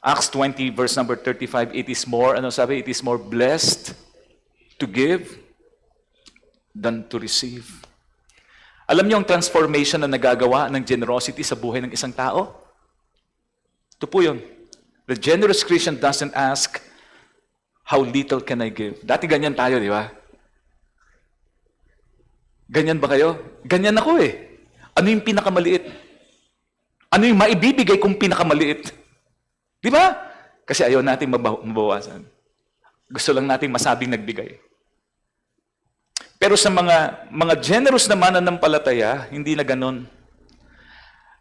Acts 20 verse number 35, it is more blessed to give than to receive. Alam niyo ang transformation na nagagawa ng generosity sa buhay ng isang tao? Ito po yun. The generous Christian doesn't ask, how little can I give? Dati ganyan tayo, di ba? Ganyan ba kayo? Ganyan ako eh. Ano yung pinakamaliit? Ano yung maibibigay kung pinakamaliit? Di ba? Kasi ayaw natin mabawasan. Gusto lang natin masabing nagbigay. Pero sa mga generous na mananampalataya, hindi na ganun.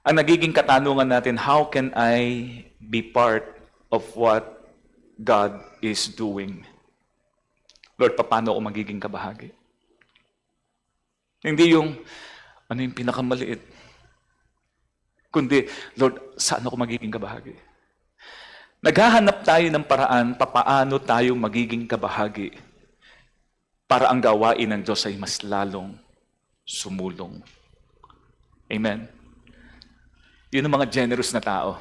Ang nagiging katanungan natin, how can I be part of what God is doing? Lord, paano ako magiging kabahagi? Hindi yung, ano yung pinakamaliit? Kundi, Lord, saan ako magiging kabahagi? Naghahanap tayo ng paraan, papaano tayo magiging kabahagi para ang gawain ng Diyos ay mas lalong sumulong. Amen? Yun ang mga generous na tao.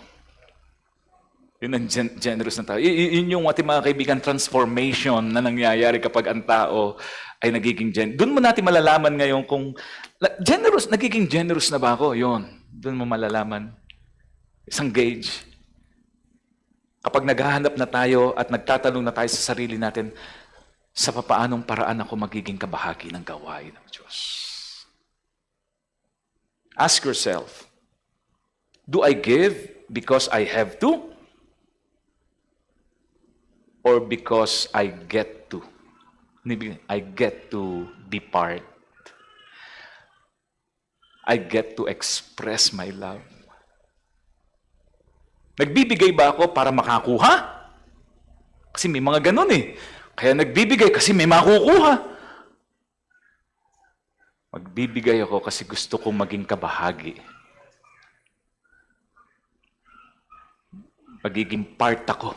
Yun ang generous na tao. Yun yung ating mga kaibigan, transformation na nangyayari kapag ang tao ay nagiging generous. Doon mo natin malalaman ngayon kung nagiging generous na ba ako? Yun. Doon mo malalaman. Isang gauge. Kapag naghahanap na tayo at nagtatanong na tayo sa sarili natin, sa papaanong paraan ako magiging kabahagi ng gawain ng Diyos. Ask yourself, do I give because I have to? Or because I get to? I get to be part. I get to express my love. Nagbibigay ba ako para makakuha? Kasi may mga ganun eh. Kaya nagbibigay kasi may makukuha. Magbibigay ako kasi gusto kong maging kabahagi. Magiging part ako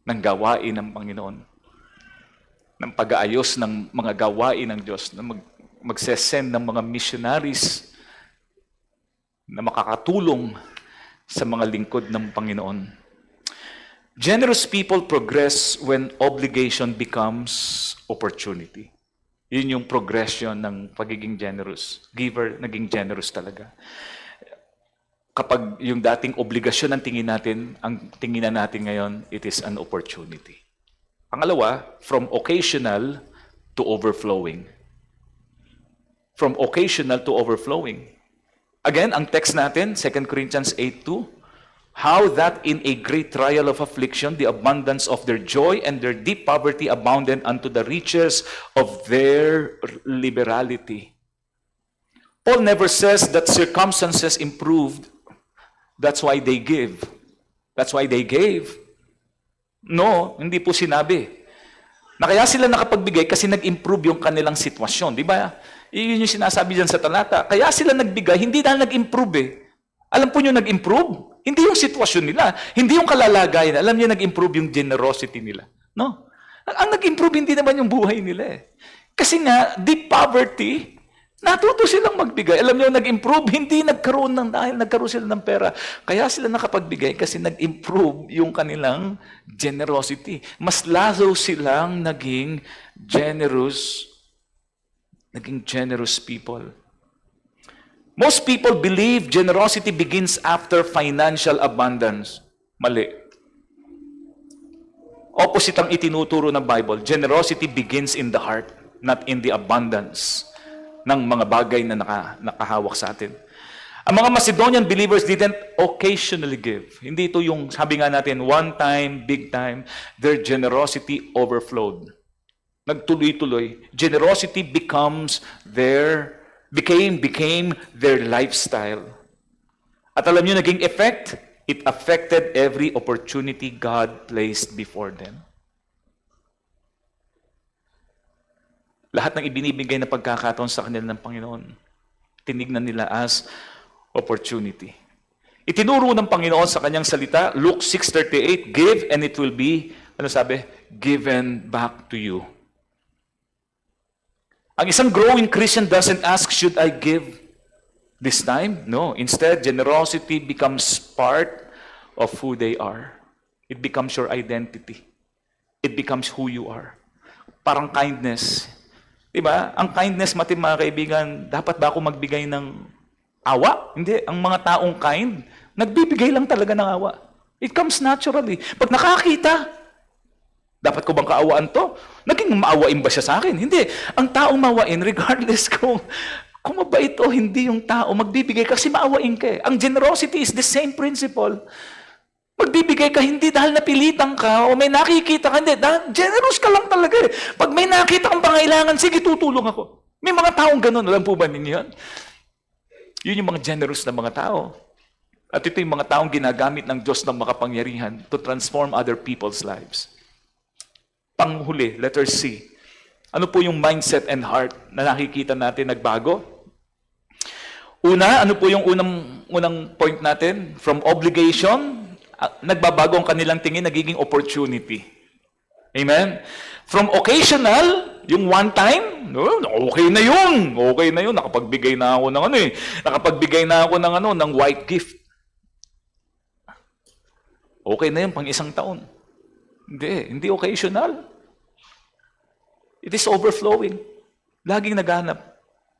ng gawain ng Panginoon. Ng pag-aayos ng mga gawain ng Diyos. Na magsesend ng mga missionaries na makakatulong sa mga lingkod ng Panginoon. Generous people progress when obligation becomes opportunity. Yun yung progression ng pagiging generous. Giver, naging generous talaga. Kapag yung dating obligasyon ang tinginan natin ngayon, it is an opportunity. Pangalawa, from occasional to overflowing. From occasional to overflowing. Again, ang text natin, 2 Corinthians 8:2, how that in a great trial of affliction, the abundance of their joy and their deep poverty abounded unto the riches of their liberality. Paul never says that circumstances improved. That's why they give. That's why they gave. No, hindi po sinabi. Na kaya sila nakapagbigay kasi nag-improve yung kanilang sitwasyon. Di ba? Yun yung sinasabi dyan sa talata. Kaya sila nagbigay, hindi dahil nag-improve eh. Alam po nyo nag-improve? Hindi yung sitwasyon nila. Hindi yung kalalagayan. Alam niyo, nag-improve yung generosity nila. No? Ang nag-improve, hindi naman yung buhay nila eh. Kasi nga, deep poverty, natuto silang magbigay. Alam niyo, nag-improve, hindi nagkaroon dahil nagkaroon sila ng pera. Kaya sila nakapagbigay kasi nag-improve yung kanilang generosity. Mas lalo silang naging generous people. Most people believe generosity begins after financial abundance. Mali. Opposite ang itinuturo ng Bible. Generosity begins in the heart, not in the abundance ng mga bagay na nakahawak sa atin. Ang mga Macedonian believers didn't occasionally give. Hindi ito yung, sabi nga natin, one time, big time. Their generosity overflowed. Nagtuloy-tuloy. Generosity became their lifestyle. At alam niyo, naging effect, It affected every opportunity God placed before them. Lahat ng ibinibigay na pagkakataon sa kanila ng Panginoon, tinignan nila as opportunity. Itinuro ng Panginoon sa kanyang salita, Luke 6:38, give and it will be, ano sabi? Given back to you. Ang isang growing Christian doesn't ask, should I give this time? No. Instead, generosity becomes part of who they are. It becomes your identity. It becomes who you are. Parang kindness. Diba? Ang kindness, mga kaibigan, dapat ba ako magbigay ng awa? Hindi. Ang mga taong kind, nagbibigay lang talaga ng awa. It comes naturally. Pag nakakita, dapat ko bang kaawaan to? Naging maawain ba siya sa akin? Hindi. Ang taong maawain, regardless kung mabait o hindi yung tao, magbibigay kasi maawain ka eh. Ang generosity is the same principle. Magbibigay ka hindi dahil napilitan ka o may nakikita ka, hindi. Dahil generous ka lang talaga eh. Pag may nakita kang pangailangan, sige, tutulong ako. May mga taong ganun. Alam po ba ninyo yan? Yun yung mga generous na mga tao. At ito yung mga taong ginagamit ng Diyos ng makapangyarihan to transform other people's lives. Panghuli, letter C. Ano po yung mindset and heart na nakikita natin nagbago? Una, ano po yung unang point natin? From obligation, nagbabago ang kanilang tingin, nagiging opportunity. Amen? From occasional, yung one time, okay na yun. Okay na yun. Nakapagbigay na ako ng Nakapagbigay na ako ng white gift. Okay na yun pang isang taon. Hindi occasional. It is overflowing. Laging naghanap.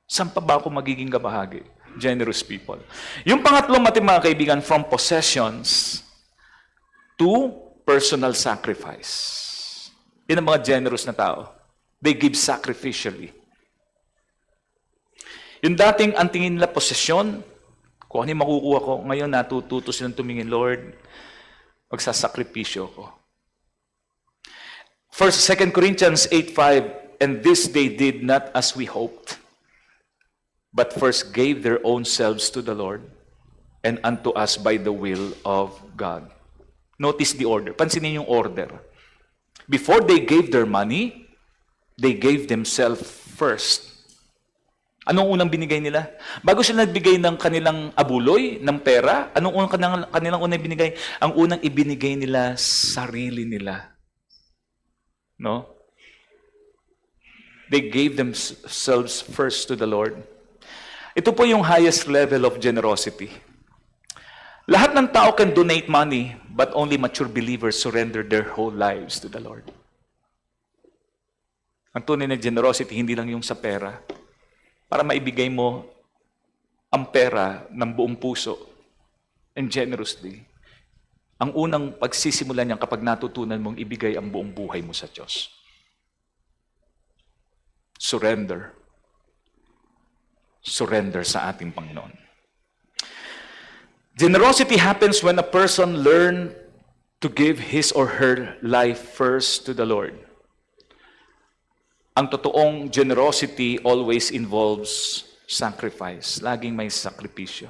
Saan pa ba ako magiging kabahagi? Generous people. Yung pangatlong mga kaibigan, from possessions to personal sacrifice. Yan ang mga generous na tao. They give sacrificially. Yung dating ang tingin nila posesyon, kung ano yung makukuha ko, ngayon natututo silang tumingin, Lord, magsasakripisyo ko. 2 Corinthians 8:5, and this they did not as we hoped, but first gave their own selves to the Lord and unto us by the will of God. Notice the order. Pansinin yung order. Before they gave their money, they gave themselves first. Anong unang binigay nila? Bago sila nagbigay ng kanilang abuloy, ng pera, anong kanilang unang binigay? Ang unang ibinigay nila, sarili nila. No? They gave themselves first to the Lord. Ito po yung highest level of generosity. Lahat ng tao can donate money, but only mature believers surrender their whole lives to the Lord. Ang tunay na generosity, hindi lang yung sa pera. Para maibigay mo ang pera ng buong puso and generously. Ang unang pagsisimulan niyan kapag natutunan mong ibigay ang buong buhay mo sa Diyos. Surrender. Surrender sa ating Panginoon. Generosity happens when a person learns to give his or her life first to the Lord. Ang totoong generosity always involves sacrifice. Laging may sakripisyo.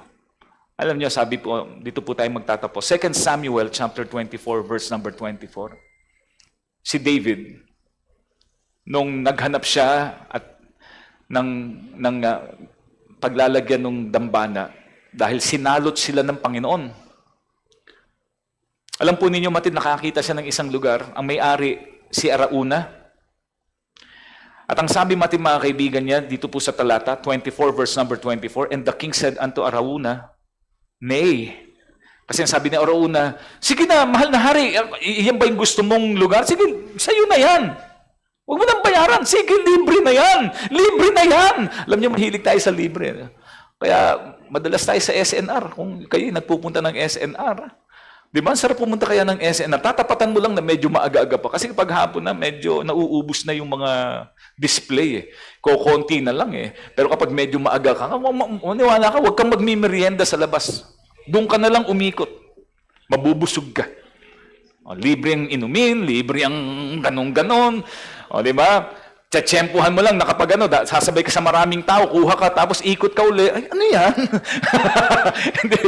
Alam niyo, sabi po, dito po tayo magtatapos. 2 Samuel chapter 24, verse number 24. Si David, nung naghanap siya at ng paglalagyan ng dambana, dahil sinalot sila ng Panginoon. Alam po ninyo, nakakita siya ng isang lugar, ang may-ari, si Arauna. At ang sabi mga kaibigan niya, dito po sa talata, 24 verse number 24, and the king said unto Arauna, nay. Kasi ang sabi ni Arauna, sige na, mahal na hari, iyan ba yung gusto mong lugar? Sige, sa'yo na yan. Huwag mo nang bayaran. Sige, libre na yan. Libre na yan. Alam niyo, mahilig tayo sa libre. Kaya, madalas tayo sa SNR. Kung kayo nagpupunta ng SNR, di ba? Sarap pumunta kaya ng SNR. Tatapatan mo lang na medyo maaga-aga pa. Kasi pag hapon na, medyo nauubos na yung mga display. Kukunti na lang eh. Pero kapag medyo maaga ka, maniwala ka, huwag kang magmimerienda sa labas. Doon ka na lang umikot. Mabubusog ka. O, libre ang inumin, libre ang ganon-ganon. O, di ba? Tsetsempuhan mo lang na kapag sasabay ka sa maraming tao, kuha ka, tapos ikot ka uli. Ay, ano yan? hindi,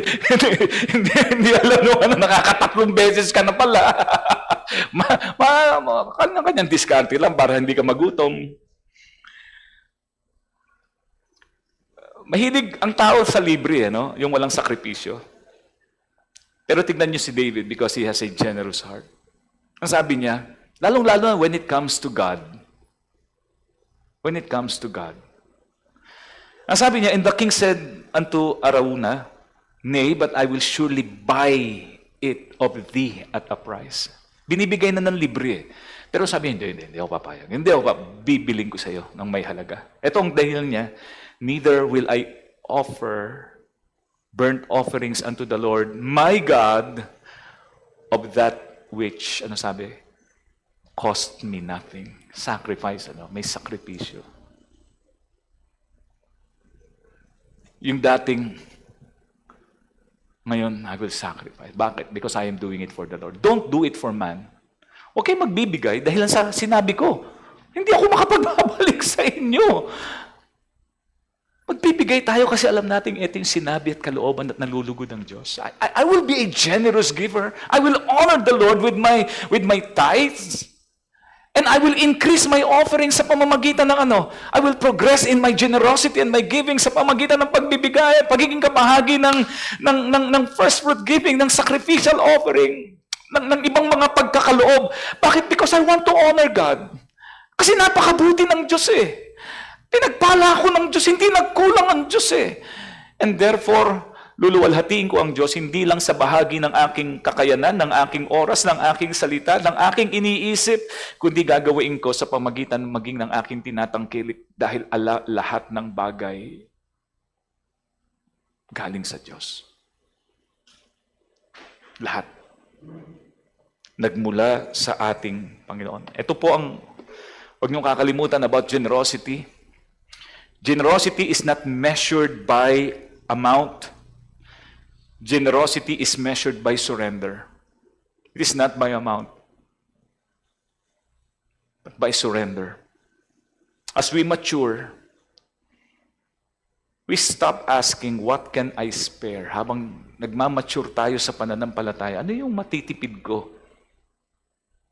hindi alam mo na nakakatatlong beses ka na pala. Kanyang diskarte lang para hindi ka magutom. Mahilig ang tao sa libre, yung walang sakripisyo. Pero tignan niyo si David because he has a generous heart. Ang sabi niya, lalong-lalo na when it comes to God. When it comes to God. Ang sabi niya, and the king said unto Arauna, nay, but I will surely buy it of thee at a price. Binibigay na ng libre. Pero sabi niya, hindi ako papayag. Hindi ako bibiling ko sa iyo ng may halaga. Ito ang dahil niya, neither will I offer burnt offerings unto the Lord, my God, of that which, cost me nothing. Sacrifice, may sakripisyo. Yung dating, ngayon, I will sacrifice. Bakit? Because I am doing it for the Lord. Don't do it for man. Huwag kayo magbibigay dahil sa sinabi ko. Hindi ako makapagbabalik sa inyo. Magbibigay tayo kasi alam natin ito yung sinabi at kalooban at nalulugod ng Diyos. I will be a generous giver. I will honor the Lord with my tithes. And I will increase my offering sa pamamagitan ng I will progress in my generosity and my giving sa pamamagitan ng pagbibigay, pagiging kabahagi ng first fruit giving, ng sacrificial offering, ng ibang mga pagkakaloob. Bakit? Because I want to honor God. Kasi napakabuti ng Diyos eh. Pinagpala ako ng Diyos, hindi nagkulang ang Diyos eh. And therefore, luluwalhatiin ko ang Diyos hindi lang sa bahagi ng aking kakayanan, ng aking oras, ng aking salita, ng aking iniisip, kundi gagawin ko sa pamagitan maging ng aking tinatangkilik dahil lahat ng bagay galing sa Diyos. Lahat. Nagmula sa ating Panginoon. Ito po ang, huwag niyong kakalimutan about generosity. Generosity is not measured by amount. Generosity is measured by surrender. It is not by amount, but by surrender. As we mature, we stop asking, what can I spare? Habang nagmamature tayo sa pananampalataya, ano yung matitipid ko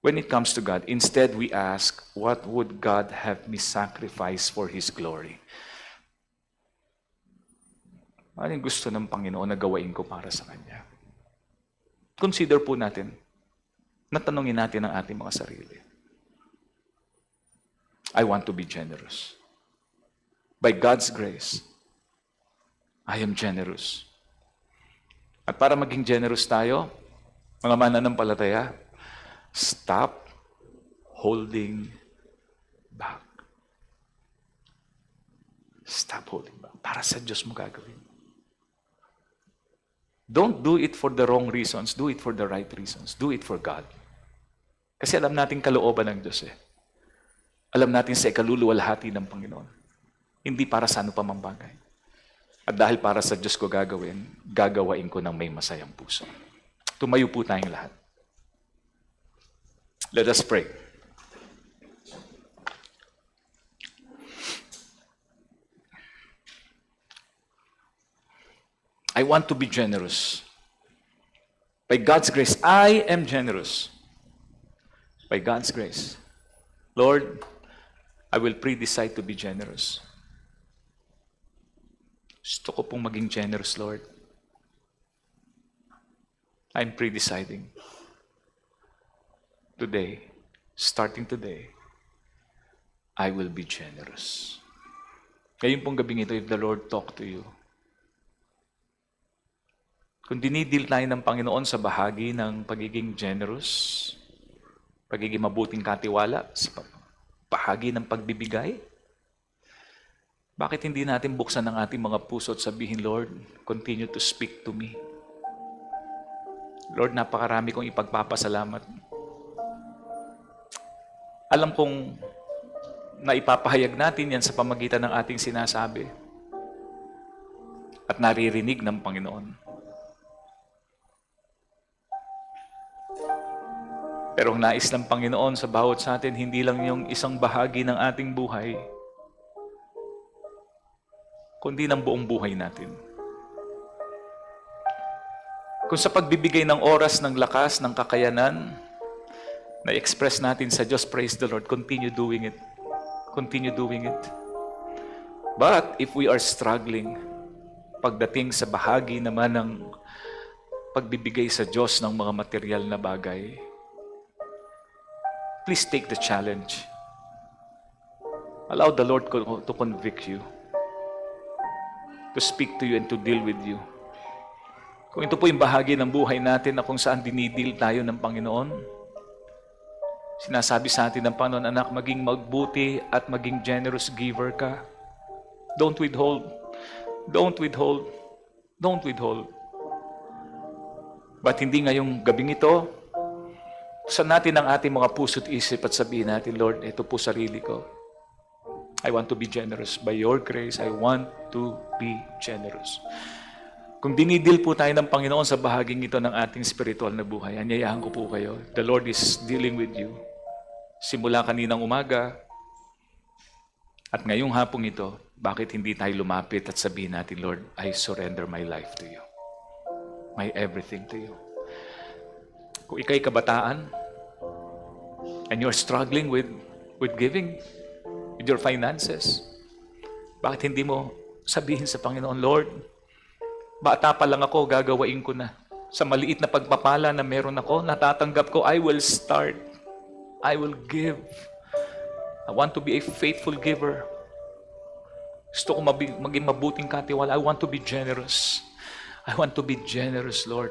when it comes to God? Instead, we ask, what would God have me sacrifice for His glory? Ano yung gusto ng Panginoon na gawain ko para sa Kanya? Consider po natin. Natanungin natin ang ating mga sarili. I want to be generous. By God's grace, I am generous. At para maging generous tayo, mga mananampalataya, stop holding back. Stop holding back. Para sa Diyos mo gagawin. Don't do it for the wrong reasons. Do it for the right reasons. Do it for God. Kasi alam natin kalooban ng Diyos eh. Alam natin sa ikaluluwalhati ng Panginoon. Hindi para sa ano pa mang bagay. At dahil para sa Diyos ko gagawain ko ng may masayang puso. Tumayo po tayong lahat. Let us pray. I want to be generous. By God's grace, I am generous. By God's grace. Lord, I will pre-decide to be generous. Gusto ko pong maging generous, Lord. I'm pre-deciding. Today, starting today, I will be generous. Ngayon pong gabing ito, if the Lord talk to you, kung dinidil tayo ng Panginoon sa bahagi ng pagiging generous, pagiging mabuting katiwala, sa bahagi ng pagbibigay, bakit hindi natin buksan ang ating mga puso at sabihin, Lord, continue to speak to me. Lord, napakarami kong ipagpapasalamat. Alam kong naipapahayag natin yan sa pamagitan ng ating sinasabi at naririnig ng Panginoon. Pero ang nais ng Panginoon sa bawat sa atin, hindi lang yung isang bahagi ng ating buhay, kundi ng buong buhay natin. Kung sa pagbibigay ng oras, ng lakas, ng kakayanan, na-express natin sa Diyos, praise the Lord, continue doing it. Continue doing it. But if we are struggling, pagdating sa bahagi naman ng pagbibigay sa Diyos ng mga material na bagay, please take the challenge. Allow the Lord to convict you, to speak to you and to deal with you. Kung ito po yung bahagi ng buhay natin na kung saan dinidil tayo ng Panginoon, sinasabi sa atin ng Panginoon, anak, maging magbuti at maging generous giver ka. Don't withhold. Don't withhold. Don't withhold. But hindi ngayong gabing ito, saan natin ang ating mga puso't isip at sabihin natin, Lord, ito po sarili ko. I want to be generous. By your grace, I want to be generous. Kung dinidil po tayo ng Panginoon sa bahaging ito ng ating spiritual na buhay, anyayahan ko po kayo. The Lord is dealing with you. Simula kaninang umaga at ngayong hapong ito, bakit hindi tayo lumapit at sabihin natin, Lord, I surrender my life to you. My everything to you. Kung ikay kabataan and you're struggling with giving, with your finances, bakit hindi mo sabihin sa Panginoon, Lord, bata pa lang ako, gagawain ko na. Sa maliit na pagpapala na meron ako, natatanggap ko, I will start. I will give. I want to be a faithful giver. Gusto ko maging mabuting katiwala. I want to be generous. I want to be generous, Lord.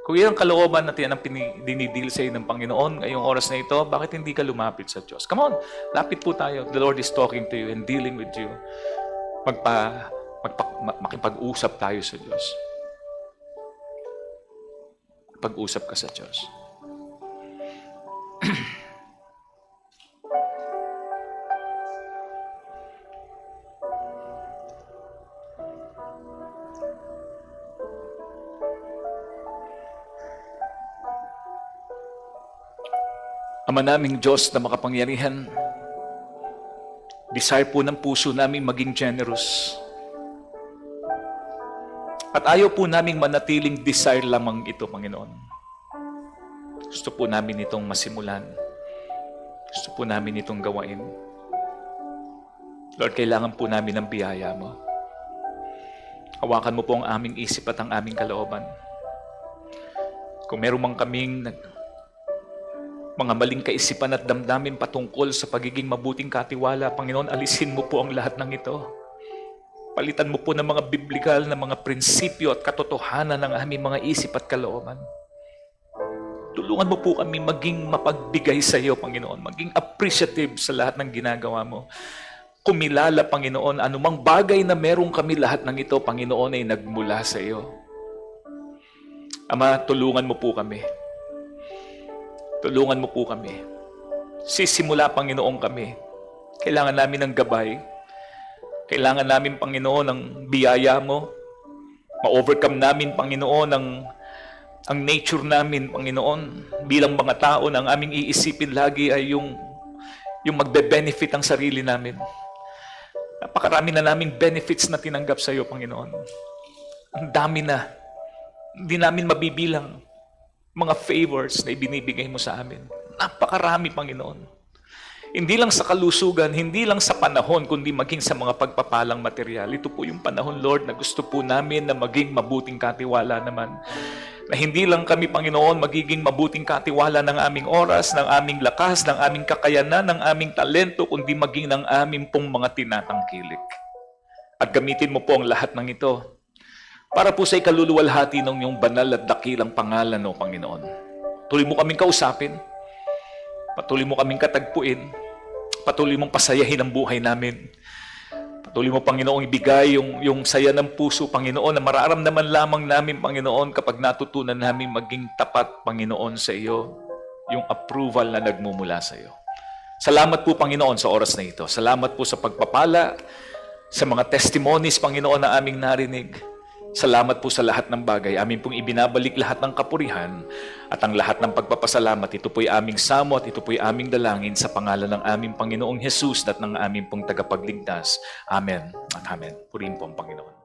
Kung yan ang kalooban natin ang dinidil sa ng Panginoon ngayong oras na ito, bakit hindi ka lumapit sa Diyos? Come on, lapit po tayo. The Lord is talking to you and dealing with you. Makipag-usap tayo sa Diyos. Pag-usap ka sa Diyos. Ama naming Diyos na makapangyarihan, desire po ng puso namin maging generous. At ayaw po naming manatiling desire lamang ito, Panginoon. Gusto po namin itong masimulan. Gusto po namin itong gawain. Lord, kailangan po namin ng biyaya mo. Hawakan mo po ang aming isip at ang aming kalooban. Kung meron mang kaming mga maling kaisipan at damdamin patungkol sa pagiging mabuting katiwala, Panginoon, alisin mo po ang lahat ng ito. Palitan mo po ng mga biblikal na mga prinsipyo at katotohanan ng aming mga isip at kalooban. Tulungan mo po kami maging mapagbigay sa iyo, Panginoon, maging appreciative sa lahat ng ginagawa mo. Kumilala, Panginoon, anumang bagay na meron kami lahat ng ito, Panginoon, ay nagmula sa iyo. Ama, tulungan mo po kami. Tulungan mo po kami. Sisimula, Panginoon, kami. Kailangan namin ng gabay. Kailangan namin, Panginoon, ng biyaya mo. Ma-overcome namin, Panginoon, ang nature namin, Panginoon. Bilang mga tao na ang aming iisipin lagi ay yung magbe-benefit ang sarili namin. Napakarami na naming benefits na tinanggap sa iyo, Panginoon. Ang dami na. Hindi namin mabibilang mga favors na ibinibigay mo sa amin. Napakarami, Panginoon. Hindi lang sa kalusugan, hindi lang sa panahon, kundi maging sa mga pagpapalang material. Ito po yung panahon, Lord, na gusto po namin na maging mabuting katiwala naman. Na hindi lang kami, Panginoon, magiging mabuting katiwala ng aming oras, ng aming lakas, ng aming kakayanan, ng aming talento, kundi maging ng aming pong mga tinatangkilik. At gamitin mo po ang lahat ng ito para po sa ikaluluwalhati ng iyong banal at dakilang pangalan, o Panginoon. Patuloy mo kaming kausapin. Patuloy mo kaming katagpuin. Patuloy mong pasayahin ang buhay namin. Patuloy mo, Panginoon, ibigay yung saya ng puso, Panginoon, na mararamdaman lamang namin, Panginoon, kapag natutunan namin maging tapat, Panginoon, sa iyo. Yung approval na nagmumula sa iyo. Salamat po, Panginoon, sa oras na ito. Salamat po sa pagpapala, sa mga testimonies, Panginoon, na aming narinig. Salamat po sa lahat ng bagay. Amin pong ibinabalik lahat ng kapurihan at ang lahat ng pagpapasalamat. Ito po'y aming samo at ito po'y aming dalangin sa pangalan ng aming Panginoong Jesus at ng aming pong tagapagligtas. Amen at amen. Purihin po ang Panginoon.